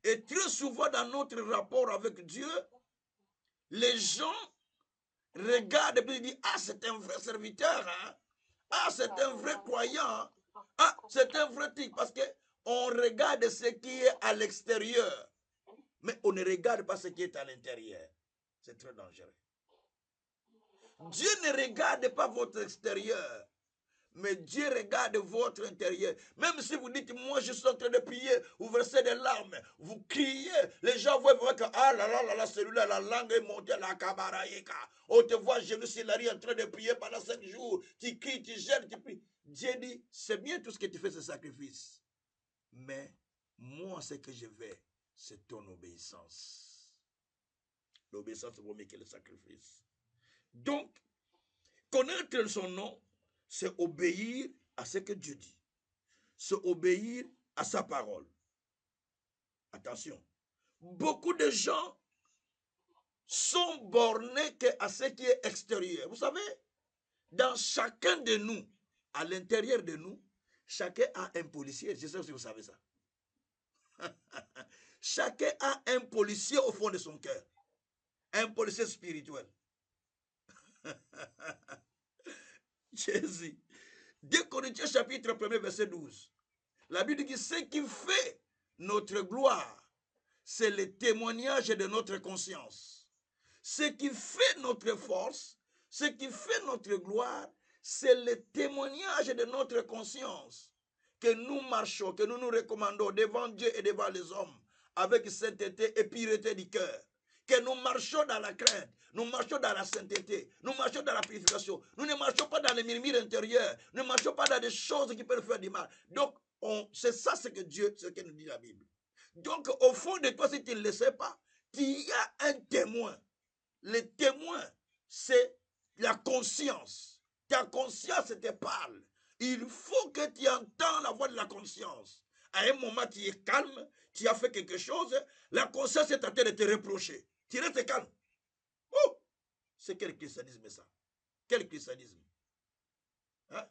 [SPEAKER 1] Et très souvent dans notre rapport avec Dieu, les gens regardent et disent, ah, c'est un vrai serviteur, hein? Ah, c'est un vrai croyant, ah, c'est un vrai type, parce qu'on regarde ce qui est à l'extérieur, mais on ne regarde pas ce qui est à l'intérieur. C'est très dangereux. Dieu ne regarde pas votre extérieur, mais Dieu regarde votre intérieur. Même si vous dites, moi je suis en train de prier, vous versez des larmes, vous criez, les gens voient que, ah là là là là, celui-là, la langue est montée, la kabaraïka. On te voit genoux sur la rue en train de prier pendant 5 jours, tu cries, tu gênes, tu pries. Dieu dit, c'est bien tout ce que tu fais, ce sacrifice. Mais moi, ce que je veux, c'est ton obéissance. L'obéissance vaut mieux que le sacrifice. Donc, connaître son nom, c'est obéir à ce que Dieu dit. C'est obéir à sa parole. Attention, beaucoup de gens sont bornés à ce qui est extérieur. Vous savez, dans chacun de nous, à l'intérieur de nous, chacun a un policier. Je sais pas si vous savez ça. Chacun a un policier au fond de son cœur. Un policier spirituel. Jésus. 2 Corinthiens chapitre 1 verset 12. La Bible dit que ce qui fait notre gloire, c'est le témoignage de notre conscience. Ce qui fait notre force, ce qui fait notre gloire, c'est le témoignage de notre conscience. Que nous marchons, que nous nous recommandons devant Dieu et devant les hommes, avec sainteté et pureté du cœur. Que nous marchons dans la crainte, nous marchons dans la sainteté, nous marchons dans la purification. Nous ne marchons pas dans les murmures intérieurs, nous ne marchons pas dans des choses qui peuvent faire du mal. Donc, c'est ça ce que Dieu, ce que nous dit la Bible. Donc, au fond de toi, si tu ne le sais pas, tu as un témoin. Le témoin, c'est la conscience. Ta conscience te parle. Il faut que tu entends la voix de la conscience. À un moment, tu es calme, tu as fait quelque chose, la conscience est en train de te reprocher. Tu restes calme. Oh, c'est quel christianisme ça? Quel christianisme? Hein?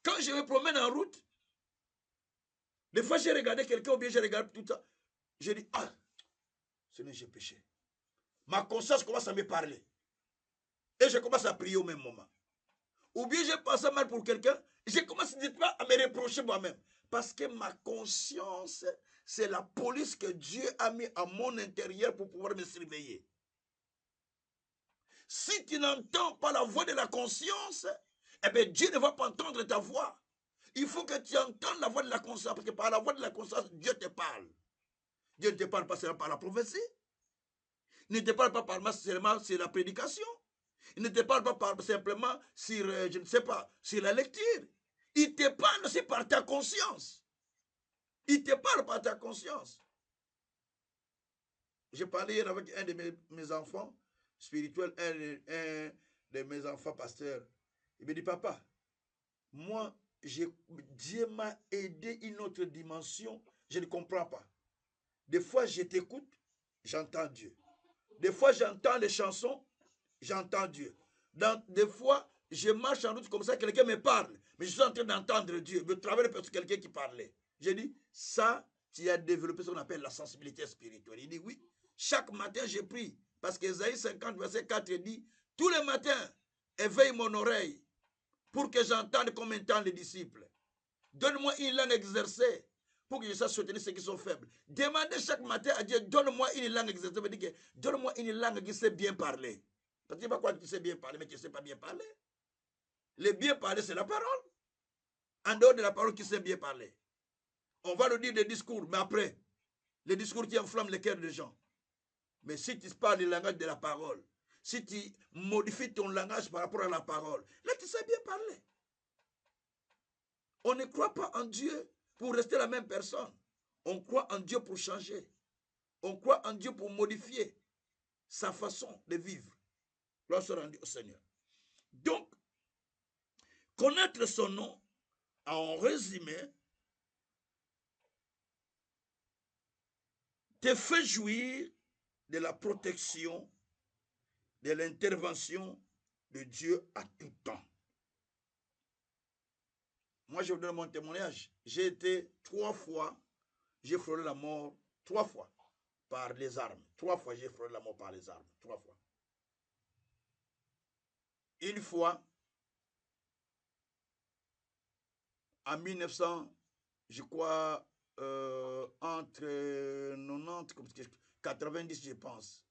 [SPEAKER 1] Quand je me promène en route, des fois j'ai regardé quelqu'un ou bien j'ai regardé tout ça, j'ai dit, ah, Seigneur, j'ai péché. ma conscience commence à me parler. Et je commence à prier au même moment. Ou bien j'ai pensé mal pour quelqu'un, je commence à me reprocher moi-même. Parce que ma conscience, c'est la police que Dieu a mis à mon intérieur pour pouvoir me surveiller. Si tu n'entends pas la voix de la conscience, eh bien Dieu ne va pas entendre ta voix. Il faut que tu entendes la voix de la conscience, parce que par la voix de la conscience, Dieu te parle. Dieu ne te parle pas seulement par la prophétie. Il ne te parle pas seulement sur la prédication. Il ne te parle pas simplement sur, je ne sais pas, sur la lecture. Il te parle aussi par ta conscience. Il te parle par ta conscience. J'ai parlé hier avec un de mes enfants spirituels, un de mes enfants pasteurs. Il me dit, papa, moi, Dieu m'a aidé une autre dimension, je ne comprends pas. Des fois, je t'écoute, j'entends Dieu. Des fois, j'entends les chansons, j'entends Dieu. Des fois, je marche en route comme ça, quelqu'un me parle, mais je suis en train d'entendre Dieu, me travailler sur quelqu'un qui parlait. J'ai dit, ça, tu as développé ce qu'on appelle la sensibilité spirituelle. Il dit, oui, chaque matin, je prie, parce qu'Ésaïe 50, verset 4 dit, tous les matins, éveille mon oreille, pour que j'entende comme entendent les disciples. Donne-moi une langue exercée, pour que je sache soutenir ceux qui sont faibles. Demandez chaque matin à Dieu, donne-moi une langue exercée. Donne-moi une langue qui sait bien parler. Parce que tu ne sais pas quoi tu sais bien parler, mais tu ne sais pas bien parler. Le bien parler, c'est la parole. En dehors de la parole, qui sait bien parler. On va nous dire des discours, mais après, les discours qui enflamment les cœurs des gens. Mais si tu parles le langage de la parole, si tu modifies ton langage par rapport à la parole, là, tu sais bien parler. On ne croit pas en Dieu pour rester la même personne. On croit en Dieu pour changer. On croit en Dieu pour modifier sa façon de vivre lorsqu'on est rendu au Seigneur. Donc, connaître son nom, en résumé, te fait jouir de la protection, de l'intervention de Dieu à tout temps. Moi, je vous donne mon témoignage. J'ai été 3 fois, j'ai frôlé la mort 3 fois par les armes. 3 fois, j'ai frôlé la mort par les armes. 3 fois. Une fois, en 1900, je crois, entre 90 90, je pense.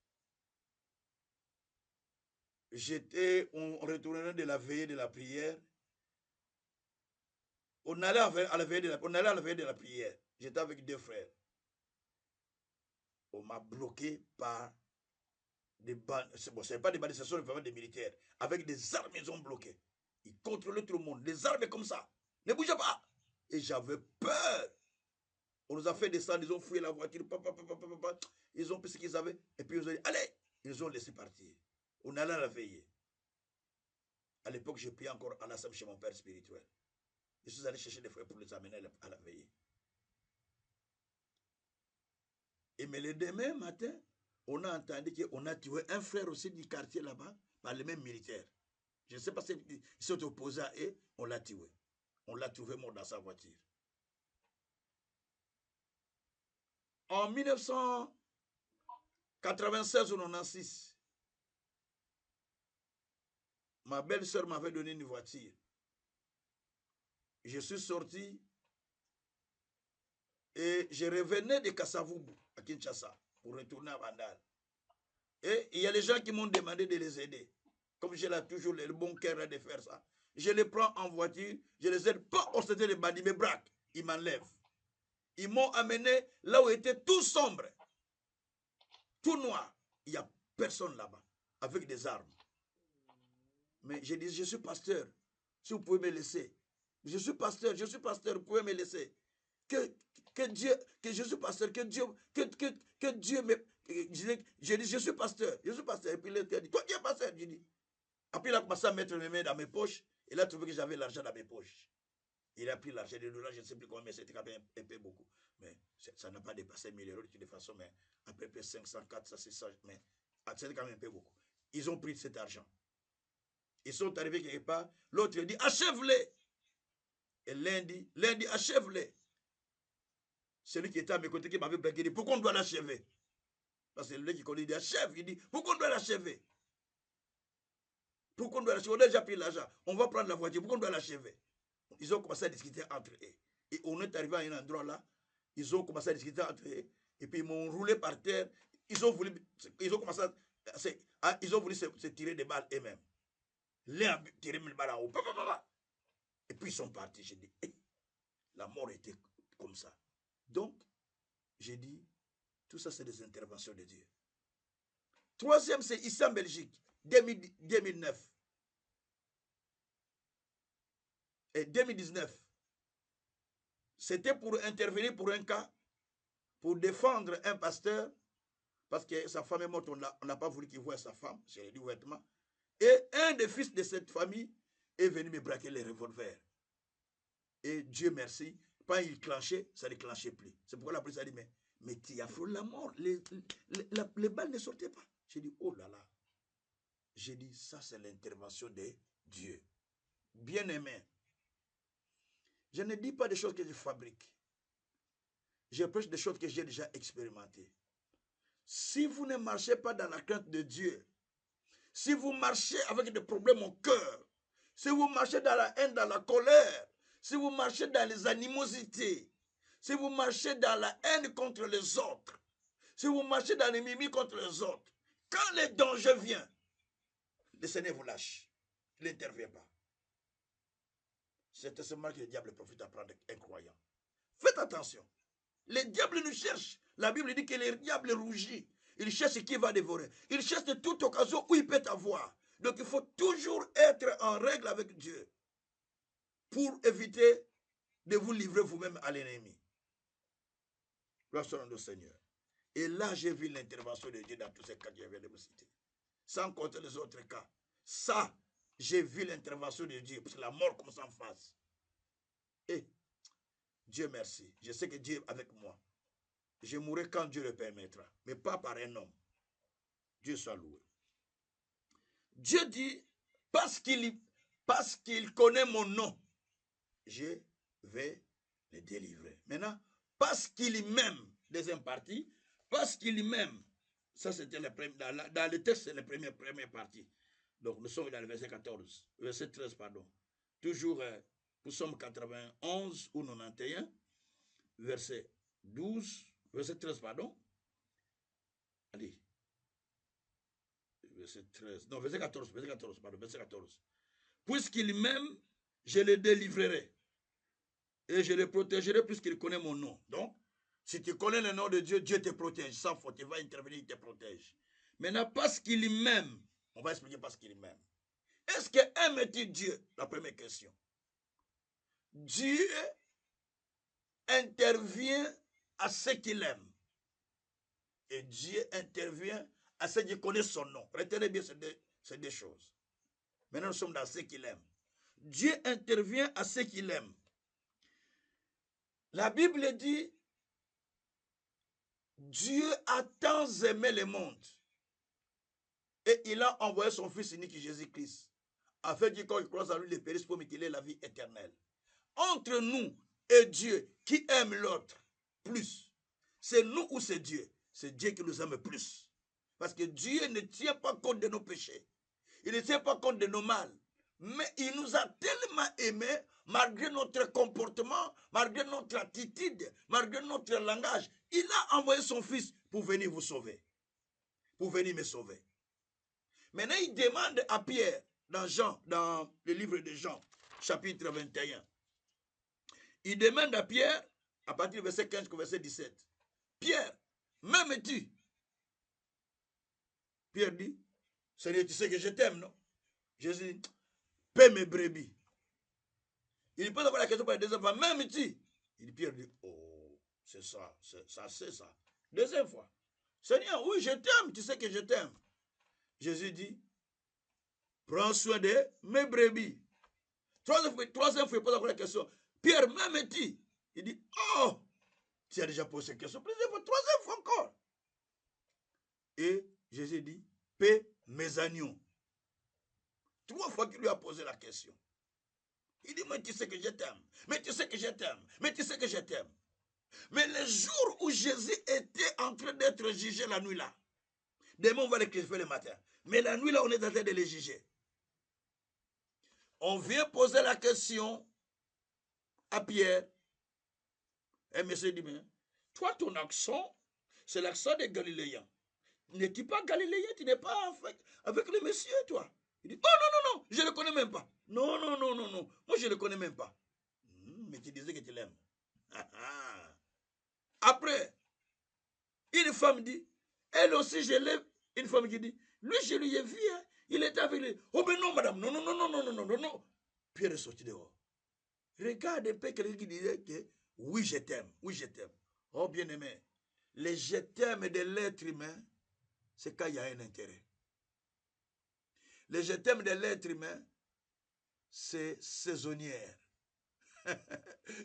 [SPEAKER 1] On retournait de la veillée de la prière. On allait à la veillée de la prière. J'étais avec 2 frères. On m'a bloqué par des bandes. Bon, ce n'est pas des bandes, ce sont vraiment des militaires. Avec des armes, ils ont bloqué. Ils contrôlaient tout le monde. Des armes comme ça. Ne bougez pas. Et j'avais peur. On nous a fait descendre, ils ont fouillé la voiture. Ils ont pris ce qu'ils avaient. Et puis ils ont dit, allez. Ils nous ont laissé partir. On allait à la veillée. À l'époque, je priais encore à la salle chez mon père spirituel. Je suis allé chercher des frères pour les amener à la veillée. Et mais le demain matin, on a entendu qu'on a tué un frère aussi du quartier là-bas par les mêmes militaires. Je ne sais pas s'ils sont opposés à eux, on l'a tué. On l'a trouvé mort dans sa voiture. En 1996 ou 96, ma belle-sœur m'avait donné une voiture. Je suis sorti et je revenais de Kassavubu à Kinshasa pour retourner à Bandal. Et il y a les gens qui m'ont demandé de les aider. Comme j'ai toujours le bon cœur de faire ça. Je les prends en voiture, je les aide pas au c'était les bandits, mes braques, ils m'enlèvent. Ils m'ont amené là où était tout sombre, tout noir. Il n'y a personne là-bas, avec des armes. Mais je dis, je suis pasteur, si vous pouvez me laisser. Je suis pasteur, vous pouvez me laisser. Que Dieu, que je suis pasteur, que Dieu me... Je dis, je suis pasteur. Et puis il a dit, toi tu es pasteur, je dis. Après il a commencé à mettre mes mains dans mes poches. Il a trouvé que j'avais l'argent dans mes poches. Il a pris l'argent de $, je ne sais plus combien, mais c'était quand même un peu beaucoup. Mais ça n'a pas dépassé 1000 € de toute façon, mais à peu près 500, 400, 600, mais c'était quand même un peu beaucoup. Ils ont pris cet argent. Ils sont arrivés quelque part. L'autre dit, achève-les. Et lundi, achève-les. Celui qui était à mes côtés qui m'avait braqué dit, pourquoi on doit l'achever? Parce que le qui connaît, il dit achève. Il dit, pourquoi on doit l'achever? Pourquoi on doit l'achever? On a déjà pris l'argent. On va prendre la voiture. Pourquoi on doit l'achever? Ils ont commencé à discuter entre eux. Et on est arrivé à un endroit là. Ils ont commencé à discuter entre eux. Et puis ils m'ont roulé par terre. Ils ont commencé ils ont voulu se tirer des balles eux-mêmes. L'un a tiré une balle en haut. Et puis ils sont partis. J'ai dit, la mort était comme ça. Donc, j'ai dit, tout ça c'est des interventions de Dieu. Troisième, c'est ici en Belgique, 2009. Et 2019. C'était pour intervenir pour un cas, pour défendre un pasteur, parce que sa femme est morte, on n'a pas voulu qu'il voie sa femme, je l'ai dit ouvertement. Et un des fils de cette famille est venu me braquer les revolvers. Et Dieu merci, quand il clenchait, ça ne clenchait plus. C'est pourquoi la police a dit, mais tu as fait la mort, les balles ne sortaient pas. J'ai dit, oh là là. J'ai dit, ça c'est l'intervention de Dieu. Bien-aimé, je ne dis pas des choses que je fabrique. Je prêche des choses que j'ai déjà expérimentées. Si vous ne marchez pas dans la crainte de Dieu, si vous marchez avec des problèmes au cœur, si vous marchez dans la haine, dans la colère, si vous marchez dans les animosités, si vous marchez dans la haine contre les autres, si vous marchez dans les mimiques contre les autres, quand les dangers viennent, le Seigneur vous lâche. Il n'intervient pas. C'est seulement que le diable profite à prendre un croyant. Faites attention. Les diables nous cherchent. La Bible dit que les diables rougit. Il cherche qui va dévorer. Il cherche de toute occasion où il peut avoir. Donc il faut toujours être en règle avec Dieu pour éviter de vous livrer vous-même à l'ennemi. Gloire soit au Seigneur. Et là, j'ai vu l'intervention de Dieu dans tous ces cas que je viens de vous citer. Sans compter les autres cas. Ça, j'ai vu l'intervention de Dieu, parce que la mort commence en face. Et Dieu merci. Je sais que Dieu est avec moi. Je mourrai quand Dieu le permettra, mais pas par un homme. Dieu soit loué. Dieu dit, parce qu'il connaît mon nom, je vais le délivrer. Maintenant, parce qu'il m'aime, deuxième partie, parce qu'il m'aime, ça c'était dans le texte, c'est la première partie. Donc nous sommes dans le verset 14, verset 13, pardon. Toujours, nous sommes 91 ou 91, verset 12, verset 13, pardon. Allez. Verset 13, non, verset 14, pardon, verset 14. Puisqu'il m'aime, je le délivrerai. Et je le protégerai puisqu'il connaît mon nom. Donc, si tu connais le nom de Dieu, Dieu te protège. Sans faute, il va intervenir, il te protège. Maintenant, parce qu'il m'aime, on va expliquer parce qu'il m'aime. Est-ce que aime-t-il Dieu? La première question. Dieu intervient à ceux qu'il aime. Et Dieu intervient à ceux qui connaissent son nom. Retenez bien ces deux choses. Maintenant, nous sommes dans ceux qu'il aime. Dieu intervient à ceux qu'il aime. La Bible dit, Dieu a tant aimé le monde et il a envoyé son Fils unique Jésus-Christ afin que quand il croise en lui, les périsse pour qu'il ait la vie éternelle. Entre nous et Dieu, qui aime l'autre plus? C'est nous ou c'est Dieu? C'est Dieu qui nous aime plus. Parce que Dieu ne tient pas compte de nos péchés. Il ne tient pas compte de nos mal. Mais il nous a tellement aimés, malgré notre comportement, malgré notre attitude, malgré notre langage. Il a envoyé son Fils pour venir vous sauver. Pour venir me sauver. Maintenant, il demande à Pierre, dans le livre de Jean, chapitre 21. Il demande à Pierre, à partir du verset 15 au verset 17. Pierre, m'aimes-tu? Pierre dit, Seigneur, tu sais que je t'aime, non? Jésus dit, paie mes brebis. Il pose encore la question pour la deuxième fois, m'aimes-tu? Pierre dit, oh, c'est ça, c'est ça. Deuxième fois, Seigneur, oui, je t'aime, tu sais que je t'aime. Jésus dit, prends soin de mes brebis. Troisième fois, il pose encore la question, Pierre, m'aimes-tu? Il dit, oh, tu as déjà posé cette question plusieurs fois, troisième fois encore. Et Jésus dit, paie mes agneaux. 3 fois qu'il lui a posé la question. Il dit, mais tu sais que je t'aime. Mais tu sais que je t'aime. Mais tu sais que je t'aime. Mais le jour où Jésus était en train d'être jugé la nuit là, Demain, on va les crucifier le matin. Mais la nuit, là, on est en train de les juger. On vient poser la question à Pierre. Et monsieur dit, mais toi, ton accent, c'est l'accent des Galiléens. N'es-tu pas galiléen? Tu n'es pas avec le monsieur, toi? Il dit, oh non, non, non, je ne le connais même pas. Non, non, non, non, non, moi je ne le connais même pas. Mais tu disais que tu l'aimes. Après, une femme dit, elle aussi, je l'aime. Une femme qui dit, lui, je lui ai vu, hein, il était avec lui. Oh, mais non, madame, non, non, non, non, non, non, non, non, non. Pierre est sorti dehors. Regarde un peu quelqu'un qui disait que, oui, je t'aime, oui, je t'aime. Oh, bien aimé, les je t'aime de l'être humain, c'est quand il y a un intérêt. Les je t'aime de l'être humain, c'est saisonnière.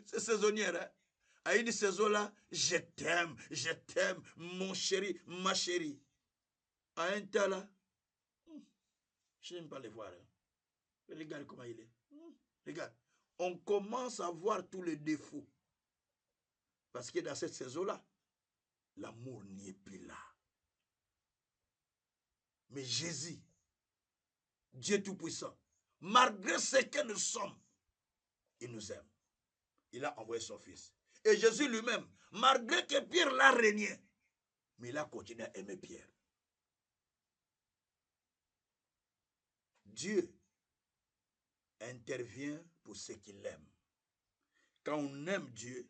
[SPEAKER 1] C'est saisonnière, hein. À une saison là, je t'aime, mon chéri, ma chérie. À un temps là, je n'aime pas les voir. Hein. Regarde comment il est. Regarde, on commence à voir tous les défauts. Parce que dans cette saison-là, l'amour n'y est plus là. Mais Jésus, Dieu Tout-Puissant, malgré ce que nous sommes, il nous aime. Il a envoyé son fils. Et Jésus lui-même, malgré que Pierre l'a régné, mais il a continué à aimer Pierre. Dieu intervient pour ceux qu'il aime. Quand on aime Dieu,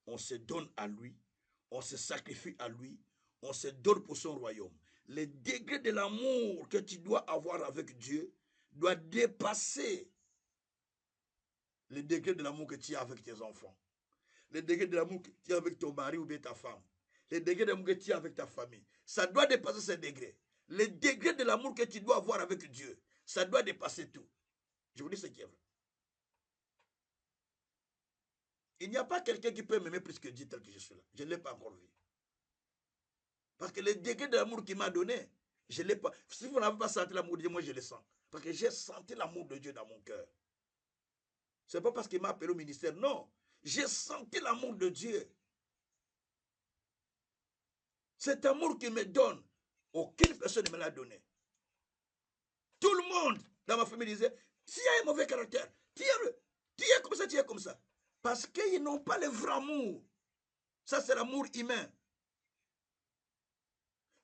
[SPEAKER 1] on se donne à lui, on se sacrifie à lui, on se donne pour son royaume. Le degré de l'amour que tu dois avoir avec Dieu doit dépasser le degré de l'amour que tu as avec tes enfants, le degré de l'amour que tu as avec ton mari ou bien ta femme, le degré de l'amour que tu as avec ta famille. Ça doit dépasser ce degré. Le degré de l'amour que tu dois avoir avec Dieu, ça doit dépasser tout. Je vous dis ce qui est vrai. Il n'y a pas quelqu'un qui peut m'aimer plus que Dieu tel que je suis là. Je ne l'ai pas encore vu. Parce que le degré de l'amour qu'il m'a donné, je ne l'ai pas. Si vous n'avez pas senti l'amour de Dieu, moi je le sens. Parce que j'ai senti l'amour de Dieu dans mon cœur. Ce n'est pas parce qu'il m'a appelé au ministère, non. J'ai senti l'amour de Dieu. Cet amour qu'il me donne, aucune personne ne me l'a donné. Tout le monde dans ma famille disait, tu as un mauvais caractère, tu es comme ça, tu es comme ça. Parce qu'ils n'ont pas le vrai amour. Ça, c'est l'amour humain.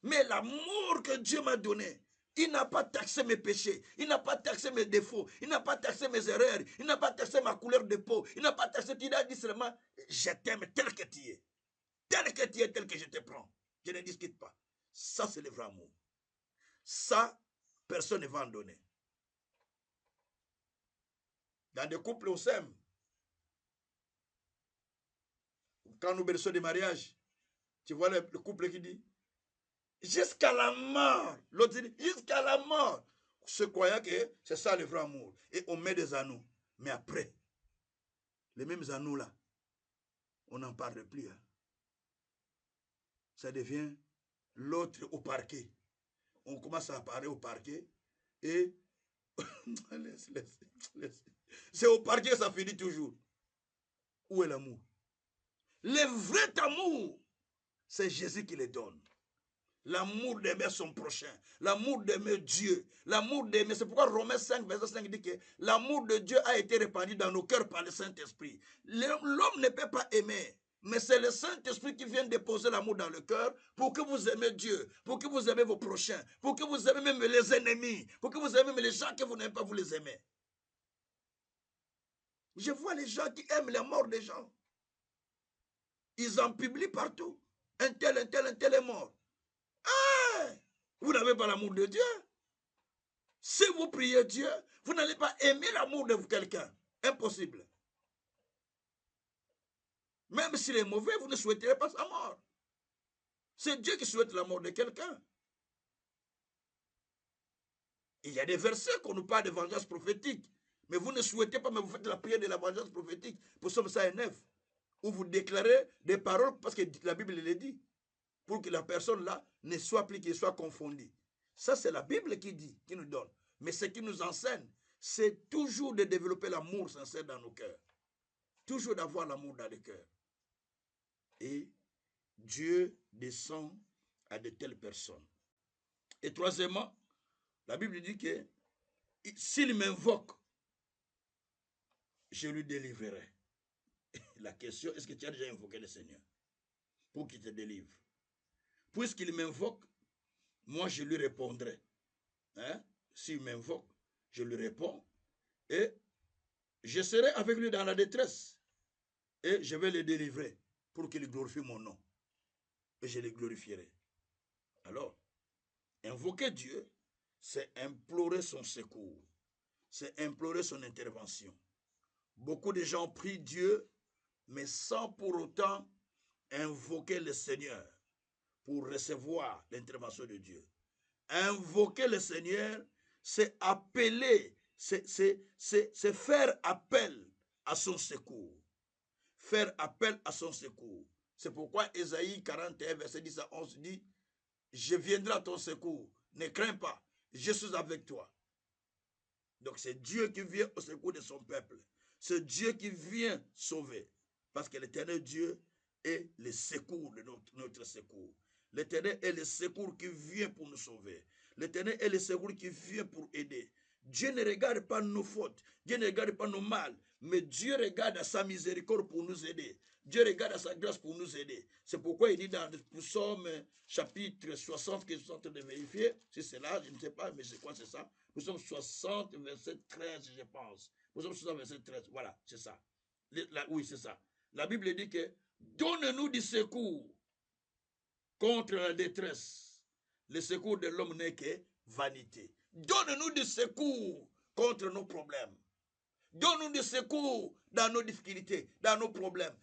[SPEAKER 1] Mais l'amour que Dieu m'a donné, il n'a pas taxé mes péchés, il n'a pas taxé mes défauts, il n'a pas taxé mes erreurs, il n'a pas taxé ma couleur de peau, il n'a pas taxé, il a dit seulement, je t'aime tel que tu es, tel que tu es, tel que je te prends. Je ne discute pas. Ça, c'est le vrai amour. Ça, personne ne va en donner. Dans des couples, on s'aime. Quand nous berçons des mariages, tu vois le couple qui dit, jusqu'à la mort. L'autre dit, jusqu'à la mort. Se croyant que c'est ça le vrai amour. Et on met des anneaux. Mais après, les mêmes anneaux là, on n'en parle plus. Hein. Ça devient l'autre au parquet. On commence à parler au parquet et c'est au parquet que ça finit toujours. Où est l'amour? Le vrai amour, c'est Jésus qui le donne. L'amour d'aimer son prochain, l'amour d'aimer Dieu, l'amour d'aimer. C'est pourquoi Romains 5, verset 5 dit que l'amour de Dieu a été répandu dans nos cœurs par le Saint-Esprit. L'homme ne peut pas aimer, mais c'est le Saint-Esprit qui vient déposer l'amour dans le cœur pour que vous aimez Dieu, pour que vous aimez vos prochains, pour que vous aimez même les ennemis, pour que vous aimez même les gens que vous n'aimez pas, vous les aimez. Je vois les gens qui aiment la mort des gens. Ils en publient partout. Un tel est mort. Vous n'avez pas l'amour de Dieu. Si vous priez Dieu, vous n'allez pas aimer l'amour de quelqu'un. Impossible. Même s'il est mauvais, vous ne souhaiterez pas sa mort. C'est Dieu qui souhaite la mort de quelqu'un. Il y a des versets qu'on nous parle de vengeance prophétique. Mais vous ne souhaitez pas, mais vous faites la prière de la vengeance prophétique. Pour Somme 109. Où vous déclarez des paroles parce que la Bible le dit. Pour que la personne là ne soit plus, qu'elle soit confondue. Ça, c'est la Bible qui dit, qui nous donne. Mais ce qui nous enseigne, c'est toujours de développer l'amour sincère dans nos cœurs. Toujours d'avoir l'amour dans le cœur. Et Dieu descend à de telles personnes. Et troisièmement, la Bible dit que s'il m'invoque, je lui délivrerai. La question, est-ce que tu as déjà invoqué le Seigneur pour qu'il te délivre? Puisqu'il m'invoque, moi je lui répondrai. Hein? S'il m'invoque, je lui réponds et je serai avec lui dans la détresse et je vais le délivrer pour qu'il glorifie mon nom. Et je le glorifierai. Alors, invoquer Dieu, c'est implorer son secours, c'est implorer son intervention. Beaucoup de gens prient Dieu, mais sans pour autant invoquer le Seigneur pour recevoir l'intervention de Dieu. Invoquer le Seigneur, c'est appeler, c'est faire appel à son secours. Faire appel à son secours. C'est pourquoi Ésaïe 41, verset 10 à 11 dit, je viendrai à ton secours, ne crains pas, je suis avec toi. Donc c'est Dieu qui vient au secours de son peuple. C'est Dieu qui vient sauver. Parce que l'Éternel Dieu est le secours de notre secours. L'Éternel est le secours qui vient pour nous sauver. L'Éternel est le secours qui vient pour aider. Dieu ne regarde pas nos fautes. Dieu ne regarde pas nos mal. Mais Dieu regarde à sa miséricorde pour nous aider. Dieu regarde à sa grâce pour nous aider. C'est pourquoi il dit dans le psaume chapitre 60, que je suis en train de vérifier, si c'est là, je ne sais pas, mais c'est quoi, c'est ça. Psaume 60, verset 13, je pense. Psaume 60, verset 13, voilà, c'est ça. Oui, c'est ça. La Bible dit que donne-nous du secours contre la détresse. Le secours de l'homme n'est que vanité. Donne-nous du secours contre nos problèmes. Donne-nous du secours dans nos difficultés, dans nos problèmes.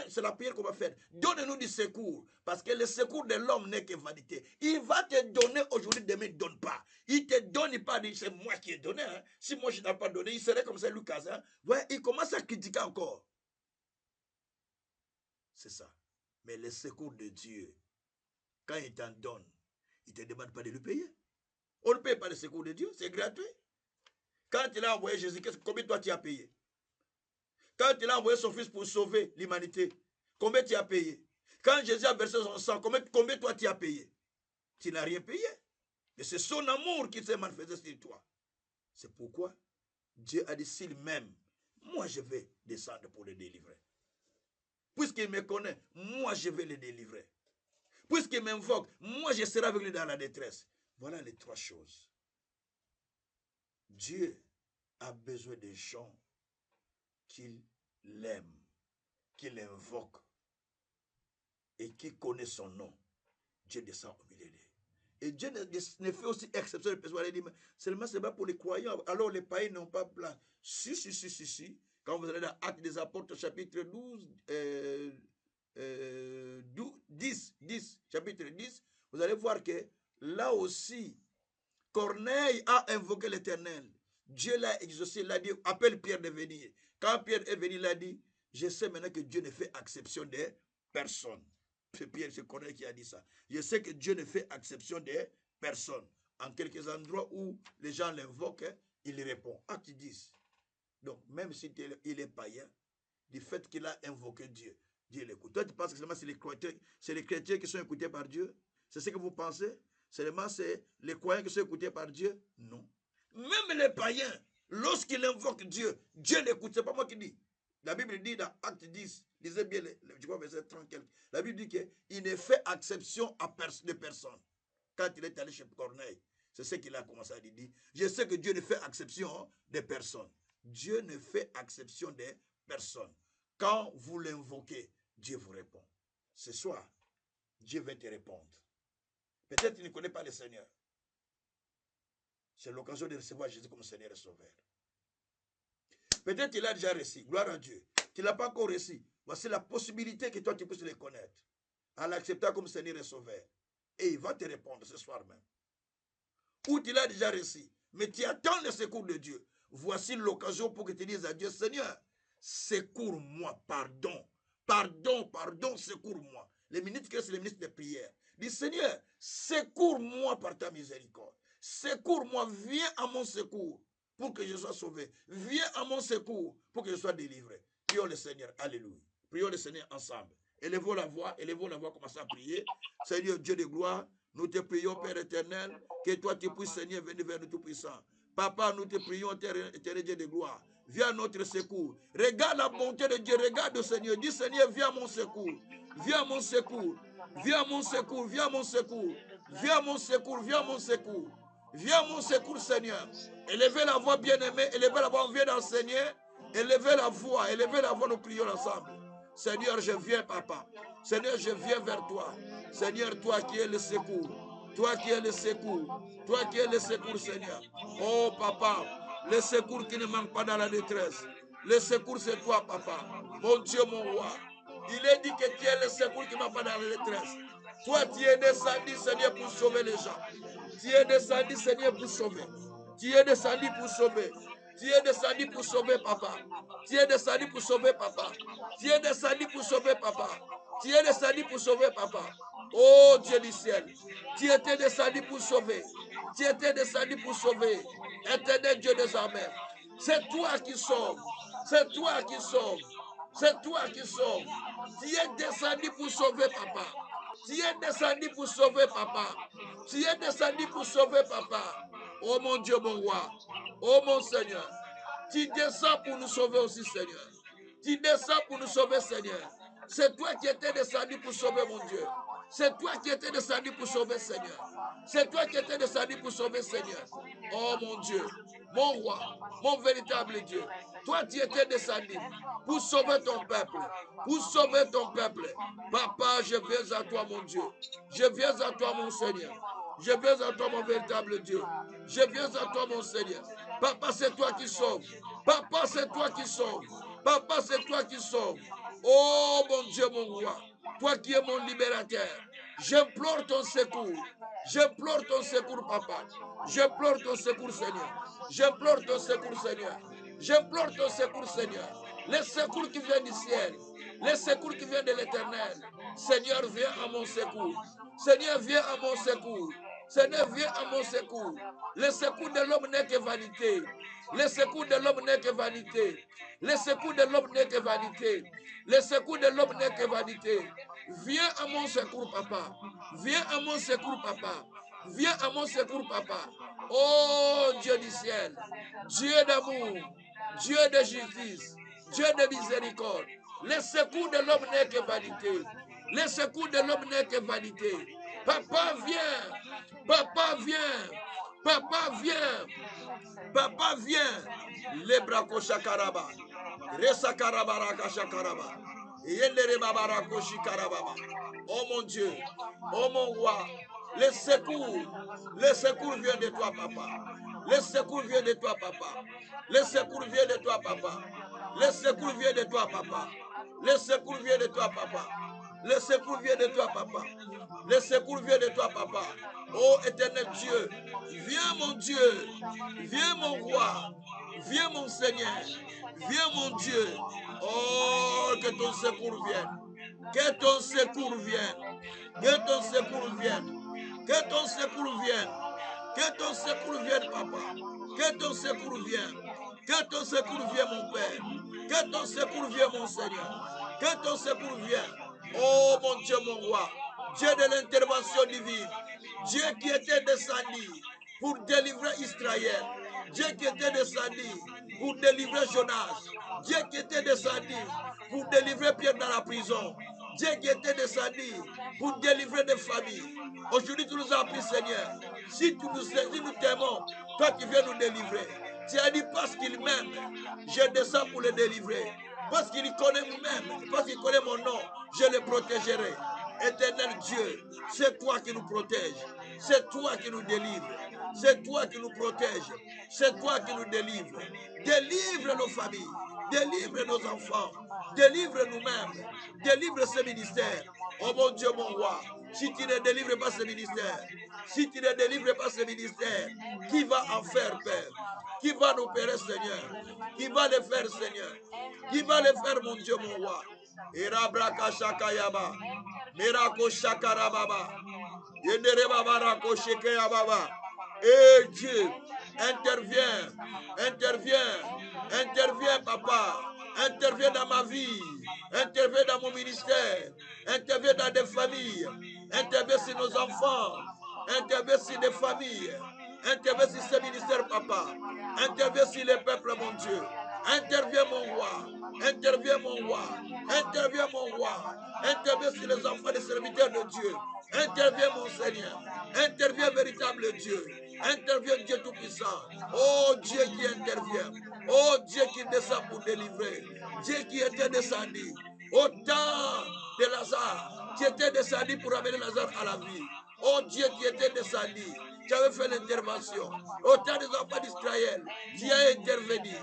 [SPEAKER 1] C'est la prière qu'on va faire. Donne-nous du secours. Parce que le secours de l'homme n'est que vanité. Il va te donner aujourd'hui, demain, il ne donne pas. Il ne te donne pas, c'est moi qui ai donné. Hein. Si moi je n'ai pas donné, il serait comme ça, Lucas. Hein. Ouais, il commence à critiquer encore. C'est ça. Mais le secours de Dieu, quand il t'en donne, il ne te demande pas de le payer. On ne paye pas le secours de Dieu, c'est gratuit. Quand il a envoyé Jésus, combien toi tu as payé? Quand il a envoyé son fils pour sauver l'humanité, combien tu as payé? Quand Jésus a versé son sang, combien toi tu as payé? Tu n'as rien payé. Et c'est son amour qui s'est manifesté sur toi. C'est pourquoi Dieu a dit, s'il m'aime, moi je vais descendre pour le délivrer. Puisqu'il me connaît, moi je vais le délivrer. Puisqu'il m'invoque, moi je serai avec lui dans la détresse. Voilà les trois choses. Dieu a besoin des gens qui l'aiment, qui l'invoquent et qui connaissent son nom. Dieu descend au milieu d'eux. Et Dieu ne fait aussi exception de personnes. Il dit, mais seulement c'est pas pour les croyants. Alors les païens n'ont pas place. Si. Quand vous allez dans Actes des Apôtres, chapitre 10, chapitre 10, vous allez voir que là aussi, Corneille a invoqué l'Éternel. Dieu l'a exaucé, il a dit, appelle Pierre de venir. Quand Pierre est venu, il a dit, je sais maintenant que Dieu ne fait exception des personnes. C'est Pierre, c'est Corneille qui a dit ça. Je sais que Dieu ne fait exception des personnes. En quelques endroits où les gens l'invoquent, il répond. Acte 10. Donc, même si il est païen, du fait qu'il a invoqué Dieu, Dieu l'écoute. Toi, tu penses que seulement c'est les chrétiens qui sont écoutés par Dieu? C'est ce que vous pensez? Seulement c'est les croyants qui sont écoutés par Dieu? Non. Même les païens, lorsqu'ils invoquent Dieu, Dieu l'écoute. C'est pas moi qui dis. La Bible dit dans Acte 10, lisez bien, je crois verset 30 quelque. La Bible dit qu'il ne fait exception de personne. Quand il est allé chez Corneille, c'est ce qu'il a commencé à dire. Je sais que Dieu ne fait exception de personne. Dieu ne fait exception de personne. Quand vous l'invoquez, Dieu vous répond. Ce soir, Dieu va te répondre. Peut-être qu'il ne connaît pas le Seigneur. C'est l'occasion de recevoir Jésus comme Seigneur et Sauveur. Peut-être qu'il a déjà reçu, gloire à Dieu. Tu ne l'as pas encore reçu. Voici la possibilité que toi tu puisses le connaître. En l'acceptant comme Seigneur et Sauveur. Et il va te répondre ce soir même. Ou tu l'as déjà reçu, mais tu attends le secours de Dieu. Voici l'occasion pour que tu dises à Dieu, Seigneur, secours-moi, pardon, secours-moi. Les minutes que c'est les minutes de prière. Dis, Seigneur, secours-moi par ta miséricorde. Secours-moi, viens à mon secours pour que je sois sauvé. Viens à mon secours pour que je sois délivré. Prions le Seigneur, alléluia. Prions le Seigneur ensemble. Élevons la voix, commençons à prier. Seigneur Dieu de gloire, Nous te prions, Père éternel, que toi tu puisses, Seigneur, venir vers nous Tout-Puissant. Papa, nous te prions, éternel Dieu de gloire. Viens à notre secours. Regarde la bonté de Dieu. Regarde le Seigneur. Dis, Seigneur, viens à mon secours. Viens à mon secours. Viens à mon secours. Viens à mon secours. Viens à mon secours. Viens à mon secours. Viens à mon secours, Seigneur. Élevez la voix, bien-aimée. Élevez la voix, on vient dans le Seigneur. Élevez la voix. Élevez la voix, nous prions ensemble. Seigneur, je viens, Papa. Seigneur, je viens vers toi. Seigneur, toi qui es le secours. Toi qui es le secours. Toi qui es le secours, Seigneur. Oh, Papa, le secours qui ne manque pas dans la détresse. Le secours, c'est toi, Papa. Mon Dieu, mon roi. Il est dit que tu es le secours qui ne manque pas dans la détresse. Toi, tu es descendu, Seigneur, pour sauver les gens. Tu es descendu, Seigneur, pour sauver. Tu es descendu pour sauver. Tu es descendu pour sauver, Papa. Tu es descendu pour sauver, Papa. Tu es descendu pour sauver, Papa. Tu es descendu pour sauver, Papa. Oh Dieu du ciel, tu étais descendu pour sauver. Tu étais descendu pour sauver. Éternel Dieu des armées. C'est toi qui sauves. C'est toi qui sauves. C'est toi qui sauves. Tu es descendu pour sauver, Papa. Tu es descendu pour sauver, Papa. Tu es descendu pour sauver, Papa. Oh mon Dieu, mon roi. Oh mon Seigneur. Tu descends pour nous sauver aussi, Seigneur. Tu descends pour nous sauver, Seigneur. C'est toi qui étais descendu pour sauver, mon Dieu. C'est toi qui étais descendu pour sauver, Seigneur. C'est toi qui étais descendu pour sauver, Seigneur. Oh mon Dieu, mon roi, mon véritable Dieu. Toi, tu étais descendu pour sauver ton peuple. Pour sauver ton peuple. Papa, je viens à toi, mon Dieu. Je viens à toi, mon Seigneur. Je viens à toi, mon véritable Dieu. Je viens à toi, mon Seigneur. Papa, c'est toi qui sauves. Papa, c'est toi qui sauves. Papa, c'est toi qui sauves. Oh mon Dieu, mon roi. Toi qui es mon libérateur. J'implore ton secours. J'implore ton secours, Papa. J'implore ton secours, Seigneur. J'implore ton secours, Seigneur. J'implore ton secours, Seigneur. Les secours qui viennent du ciel. Les secours qui viennent de l'éternel. Seigneur, viens à mon secours. Seigneur, viens à mon secours. Seigneur, viens à mon secours. Le secours de l'homme n'est que vanité. Le secours de l'homme n'est que vanité. Le secours de l'homme n'est que vanité. Le secours de l'homme n'est que vanité. Viens à mon secours, Papa. Viens à mon secours, Papa. Viens à mon secours, Papa. Oh Dieu du ciel, Dieu d'amour, Dieu de justice, Dieu de miséricorde. Le secours de l'homme n'est que vanité. Le secours de l'homme n'est que vanité. Papa, viens. Papa, viens. Papa, viens. Papa, viens. Lebrako shakaraba. Resakarabaraka shakaraba. Yenderebabarako shikarababa. Oh mon Dieu, oh mon roi, le secours vient de toi, Papa. Le secours vient de toi, Papa. Le secours vient de toi, Papa. Le secours vient de toi, Papa. Le secours vient de toi, Papa. Le secours vient de toi, Papa. Le secours vient de toi, Papa. Oh éternel Dieu, viens mon Dieu, viens mon roi, viens mon Seigneur, viens mon Dieu. Oh, que ton secours vienne. Que ton secours vienne. Que ton secours vienne. Que ton secours vienne. Que ton secours vienne, Papa. Que ton secours vienne. Que ton secours vienne, mon Père. Que ton secours vienne, mon Seigneur. Que ton secours vienne. Oh, mon Dieu, mon roi. Dieu de l'intervention divine. Dieu qui était descendu pour délivrer Israël. Dieu qui était descendu pour délivrer Jonas. Dieu qui était descendu pour délivrer Pierre dans la prison. Dieu qui était descendu pour délivrer des familles. Aujourd'hui, tu nous as appris, Seigneur. Si nous t'aimons, toi qui viens nous délivrer. Tu as dit parce qu'il m'aime, je descends pour le délivrer. Parce qu'il connaît même, parce qu'il connaît mon nom, je le protégerai. Éternel Dieu, c'est toi qui nous protèges. C'est toi qui nous délivres. C'est toi qui nous protèges. C'est toi qui nous délivres. Délivre nos familles. Délivre nos enfants. Délivre nous-mêmes. Délivre ce ministère. Oh mon Dieu, mon roi. Si tu ne délivres pas ce ministère, si tu ne délivres pas ce ministère, qui va en faire, Père? Qui va nous opérer, Seigneur? Qui va le faire, Seigneur? Qui va le faire, mon Dieu, mon roi? Irabraka shakayaba. Mirako shakarababa. Yenderebabarako shekayababa. Et Dieu, interviens, interviens, interviens, Papa. Interviens dans ma vie. Interviens dans mon ministère. Interviens dans des familles. Interviens sur nos enfants. Interviens sur les familles. Interviens sur ce ministère, papa. Interviens sur les peuples, mon Dieu. Interviens, mon roi. Interviens, mon roi. Interviens, mon roi. Interviens sur les enfants des serviteurs de Dieu. Interviens, mon Seigneur. Interviens, véritable Dieu. Interviens, Dieu Tout-Puissant. Oh Dieu qui intervient. Oh Dieu qui descend pour délivrer. Dieu qui était descendu. Au temps de Lazare, qui était descendu pour amener Lazare à la vie. Oh Dieu qui était descendu, qui avait fait l'intervention. Au temps des enfants d'Israël, qui a intervenu.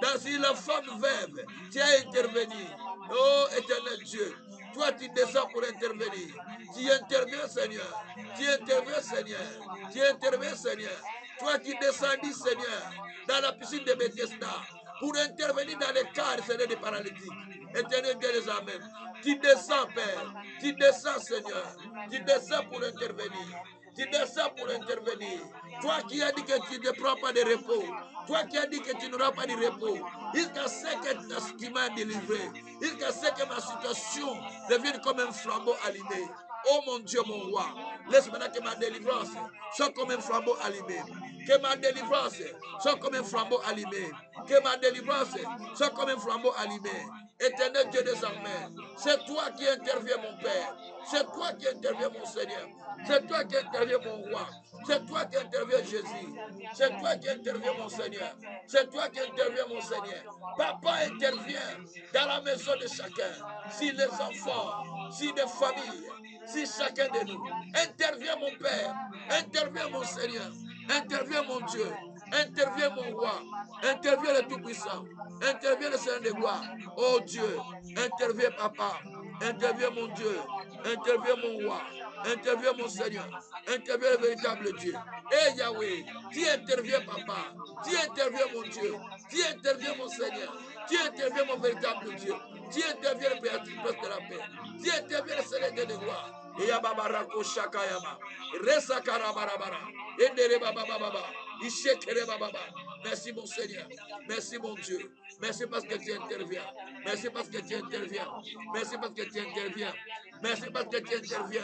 [SPEAKER 1] Dans la femme veuve, qui a intervenu. Oh éternel Dieu, toi tu descends pour intervenir. Tu interviens Seigneur. Tu interviens Seigneur. Tu interviens Seigneur. Toi qui descendis Seigneur dans la piscine de Bethesda pour intervenir dans les cas Seigneur des paralytiques. Éternel Dieu des Amen. Tu descends Père. Tu descends Seigneur. Tu descends pour intervenir. Tu descends pour intervenir. Toi qui as dit que tu ne prends pas de repos. Toi qui as dit que tu n'auras pas de repos. Jusqu'à ce que tu m'as délivré. Jusqu'à ce que ma situation devienne comme un flambeau allumé. Oh mon Dieu, mon roi. Laisse maintenant que ma délivrance soit comme un flambeau allumé. Que ma délivrance soit comme un flambeau allumé. Que ma délivrance soit comme un flambeau allumé. Éternel Dieu des armées, c'est toi qui interviens mon Père. C'est toi qui interviens mon Seigneur. C'est toi qui interviens mon roi. C'est toi qui interviens Jésus. C'est toi qui interviens mon Seigneur. C'est toi qui interviens mon Seigneur. Papa intervient dans la maison de chacun. Si les enfants, si les familles, si chacun de nous. Interviens mon Père. Interviens mon Seigneur. Interviens mon Dieu. Interviens mon roi. Interviens le Tout-Puissant. Interviens le Seigneur de gloire. Oh Dieu, interviens papa. Interviens mon Dieu. Interviens mon roi. Interviens mon Seigneur. Interviens le véritable Dieu. Eh Yahweh, tu interviens papa. Tu interviens mon Dieu. Tu interviens mon Seigneur. Tu interviens mon véritable Dieu. Tu interviens le Père de la paix. Tu interviens le Seigneur de gloire. Et Yababarako Shakayama. Resakarabarabara. Endere Baba Baba. Ishekere Baba. Merci mon Seigneur. Merci mon Dieu. Merci parce que tu interviens. Merci parce que tu interviens. Merci parce que tu interviens. Merci parce que tu interviens.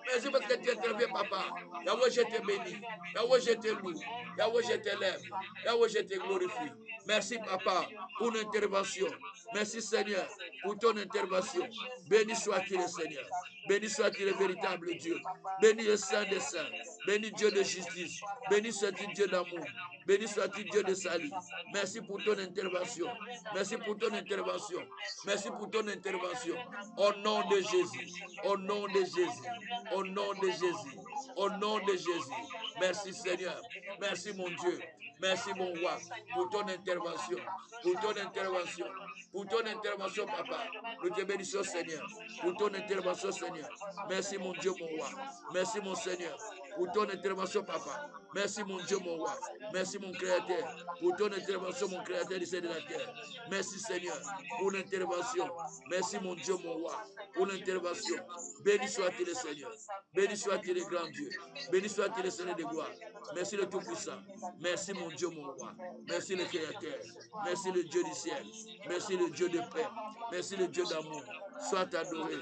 [SPEAKER 1] Merci parce que tu interviens, papa. Yahweh, je te bénis. Yahweh, je te loue. Yahweh, je t'élève. Yahweh, je te glorifie. Merci, papa, pour l'intervention. Merci, Seigneur, pour ton intervention. Béni soit-il, Seigneur. Béni soit-il le véritable Dieu. Béni le Saint des Saints. Béni Dieu de justice. Béni soit-il Dieu d'amour. Béni soit-il Dieu de salut. Merci pour ton intervention. Merci pour ton intervention. Merci pour ton intervention. Au nom de Jésus. Au nom de Jésus. Au nom de Jésus. Au nom de Jésus. Merci Seigneur. Merci mon Dieu. Merci mon roi pour ton intervention. Pour ton intervention. Pour ton intervention, papa. Nous te bénissons, Seigneur. Pour ton intervention, Seigneur. Merci mon Dieu, mon roi. Merci mon Seigneur. Pour ton intervention, papa. Merci mon Dieu, mon roi. Merci mon Créateur. Pour ton intervention, mon Créateur du ciel et de la terre. Merci Seigneur pour l'intervention. Merci mon Dieu, mon roi, pour l'intervention. Béni soit-il le Seigneur. Béni soit-il le grand Dieu. Béni soit-il le Seigneur de gloire. Merci le Tout-Puissant. Merci mon Dieu, mon roi. Merci le Créateur. Merci le Dieu du ciel. Merci le Dieu de paix. Merci le Dieu d'amour. Sois adoré,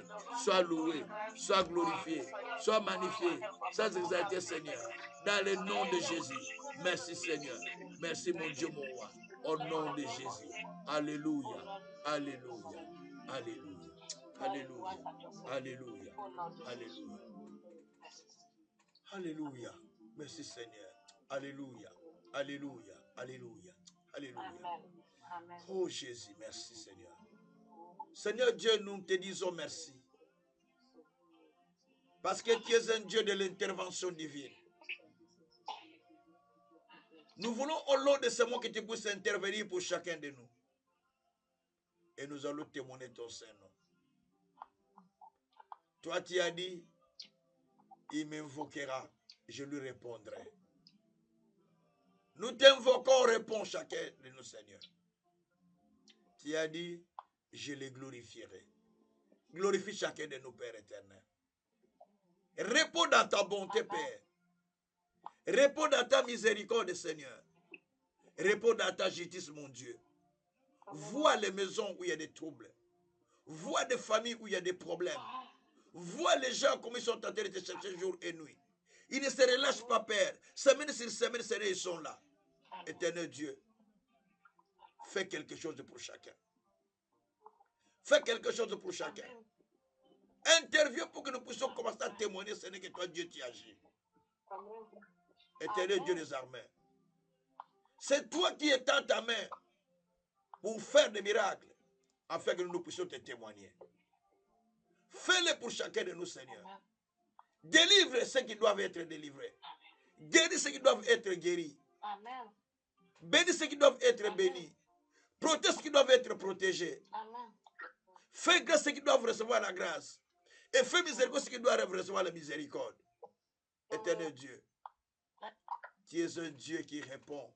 [SPEAKER 1] sois loué, sois glorifié, sois magnifié, sois exalté, Seigneur. Dans le nom de Jésus. Merci, Seigneur. Merci, mon Dieu, mon roi. Au nom de Jésus. Alléluia. Alléluia. Alléluia. Alléluia. Alléluia. Alléluia. Alléluia. Merci, Seigneur. Alléluia. Alléluia. Alléluia. Alléluia. Oh Jésus, merci, Seigneur. Seigneur Dieu, nous te disons merci. Parce que tu es un Dieu de l'intervention divine. Nous voulons au long de ce mois que tu puisses intervenir pour chacun de nous. Et nous allons témoigner ton Saint-Nom. Toi, tu as dit, il m'invoquera, je lui répondrai. Nous t'invoquons, réponds chacun de nous, Seigneur. Tu as dit, je les glorifierai. Glorifie chacun de nous, Père éternel. Réponds dans ta bonté, Père. Réponds dans ta miséricorde, Seigneur. Réponds dans ta justice, mon Dieu. Vois les maisons où il y a des troubles. Vois des familles où il y a des problèmes. Vois les gens comme ils sont en train de te chercher jour et nuit. Ils ne se relâchent pas, Père. Semaine sur semaine, Seigneur, ils sont là. Éternel Dieu, fais quelque chose pour chacun. Fais quelque chose pour chacun. Interviens pour que nous puissions commencer à témoigner, Seigneur, que toi, Dieu, tu agis. Éternel Dieu des armées. C'est toi qui étends ta main pour faire des miracles, afin que nous puissions te témoigner. Fais-le pour chacun de nous, Seigneur. Délivre ceux qui doivent être délivrés. Guéris ceux qui doivent être guéris. Bénis ceux qui doivent être bénis. Protège ceux qui doivent être protégés. Fais grâce ceux qui doivent recevoir la grâce. Et fais miséricorde ceux qui doivent recevoir la miséricorde. Éternel Dieu, tu es un Dieu qui répond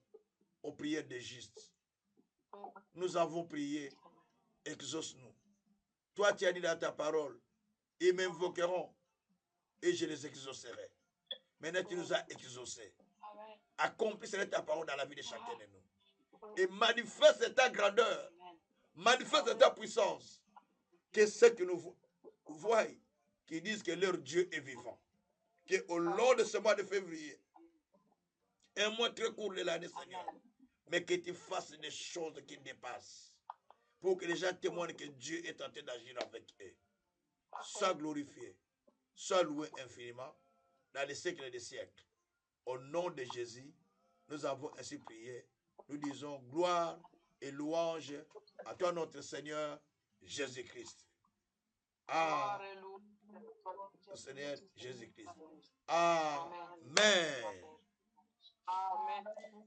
[SPEAKER 1] aux prières des justes. Nous avons prié, exauce-nous. Toi, tu as dit dans ta parole, ils m'invoqueront et je les exaucerai. Maintenant, tu nous as exaucés. Accomplis ta parole dans la vie de chacun de nous. Et manifeste ta grandeur. Manifeste ta puissance. Que ceux que nous voient, qui disent que leur Dieu est vivant. Qu'au long de ce mois de février, un mois très court de l'année, Seigneur, mais que tu fasses des choses qui dépassent. Pour que les gens témoignent que Dieu est en train d'agir avec eux. Sois glorifié. Sois loué infiniment dans les siècles des siècles. Au nom de Jésus, nous avons ainsi prié. Nous disons gloire et louange à toi, notre Seigneur Jésus-Christ. Amen. Seigneur Jésus-Christ. Amen.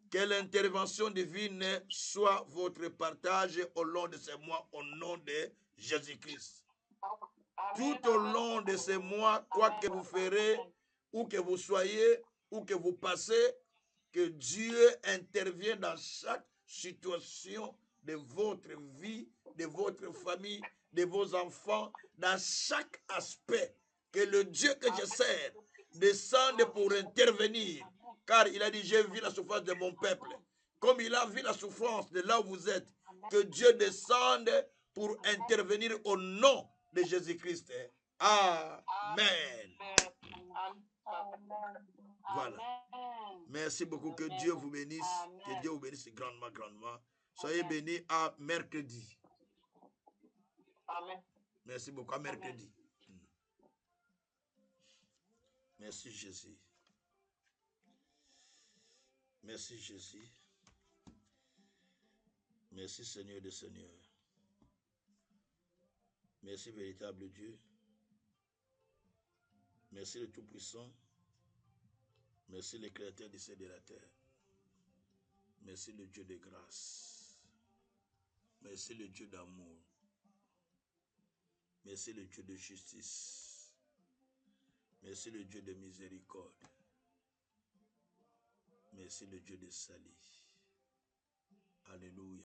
[SPEAKER 1] Que l'intervention divine soit votre partage au long de ces mois, au nom de Jésus-Christ. Tout au long de ces mois, quoi que vous ferez, où que vous soyez, où que vous passez, que Dieu intervienne dans chaque situation de votre vie, de votre famille, de vos enfants, dans chaque aspect. Que le Dieu que je sers descende pour intervenir. Car il a dit, j'ai vu la souffrance de mon peuple. Comme il a vu la souffrance de là où vous êtes, que Dieu descende pour intervenir au nom de Jésus-Christ. Amen. Voilà. Merci beaucoup. Que Dieu vous bénisse. Que Dieu vous bénisse grandement, grandement. Soyez bénis à mercredi. Merci beaucoup. À mercredi. Merci Jésus. Merci Jésus. Merci Seigneur des Seigneurs. Merci véritable Dieu. Merci le Tout-Puissant. Merci le Créateur du ciel et de la terre. Merci le Dieu de grâce. Merci le Dieu d'amour. Merci le Dieu de justice. Merci le Dieu de miséricorde. Merci le Dieu de salut. Alléluia.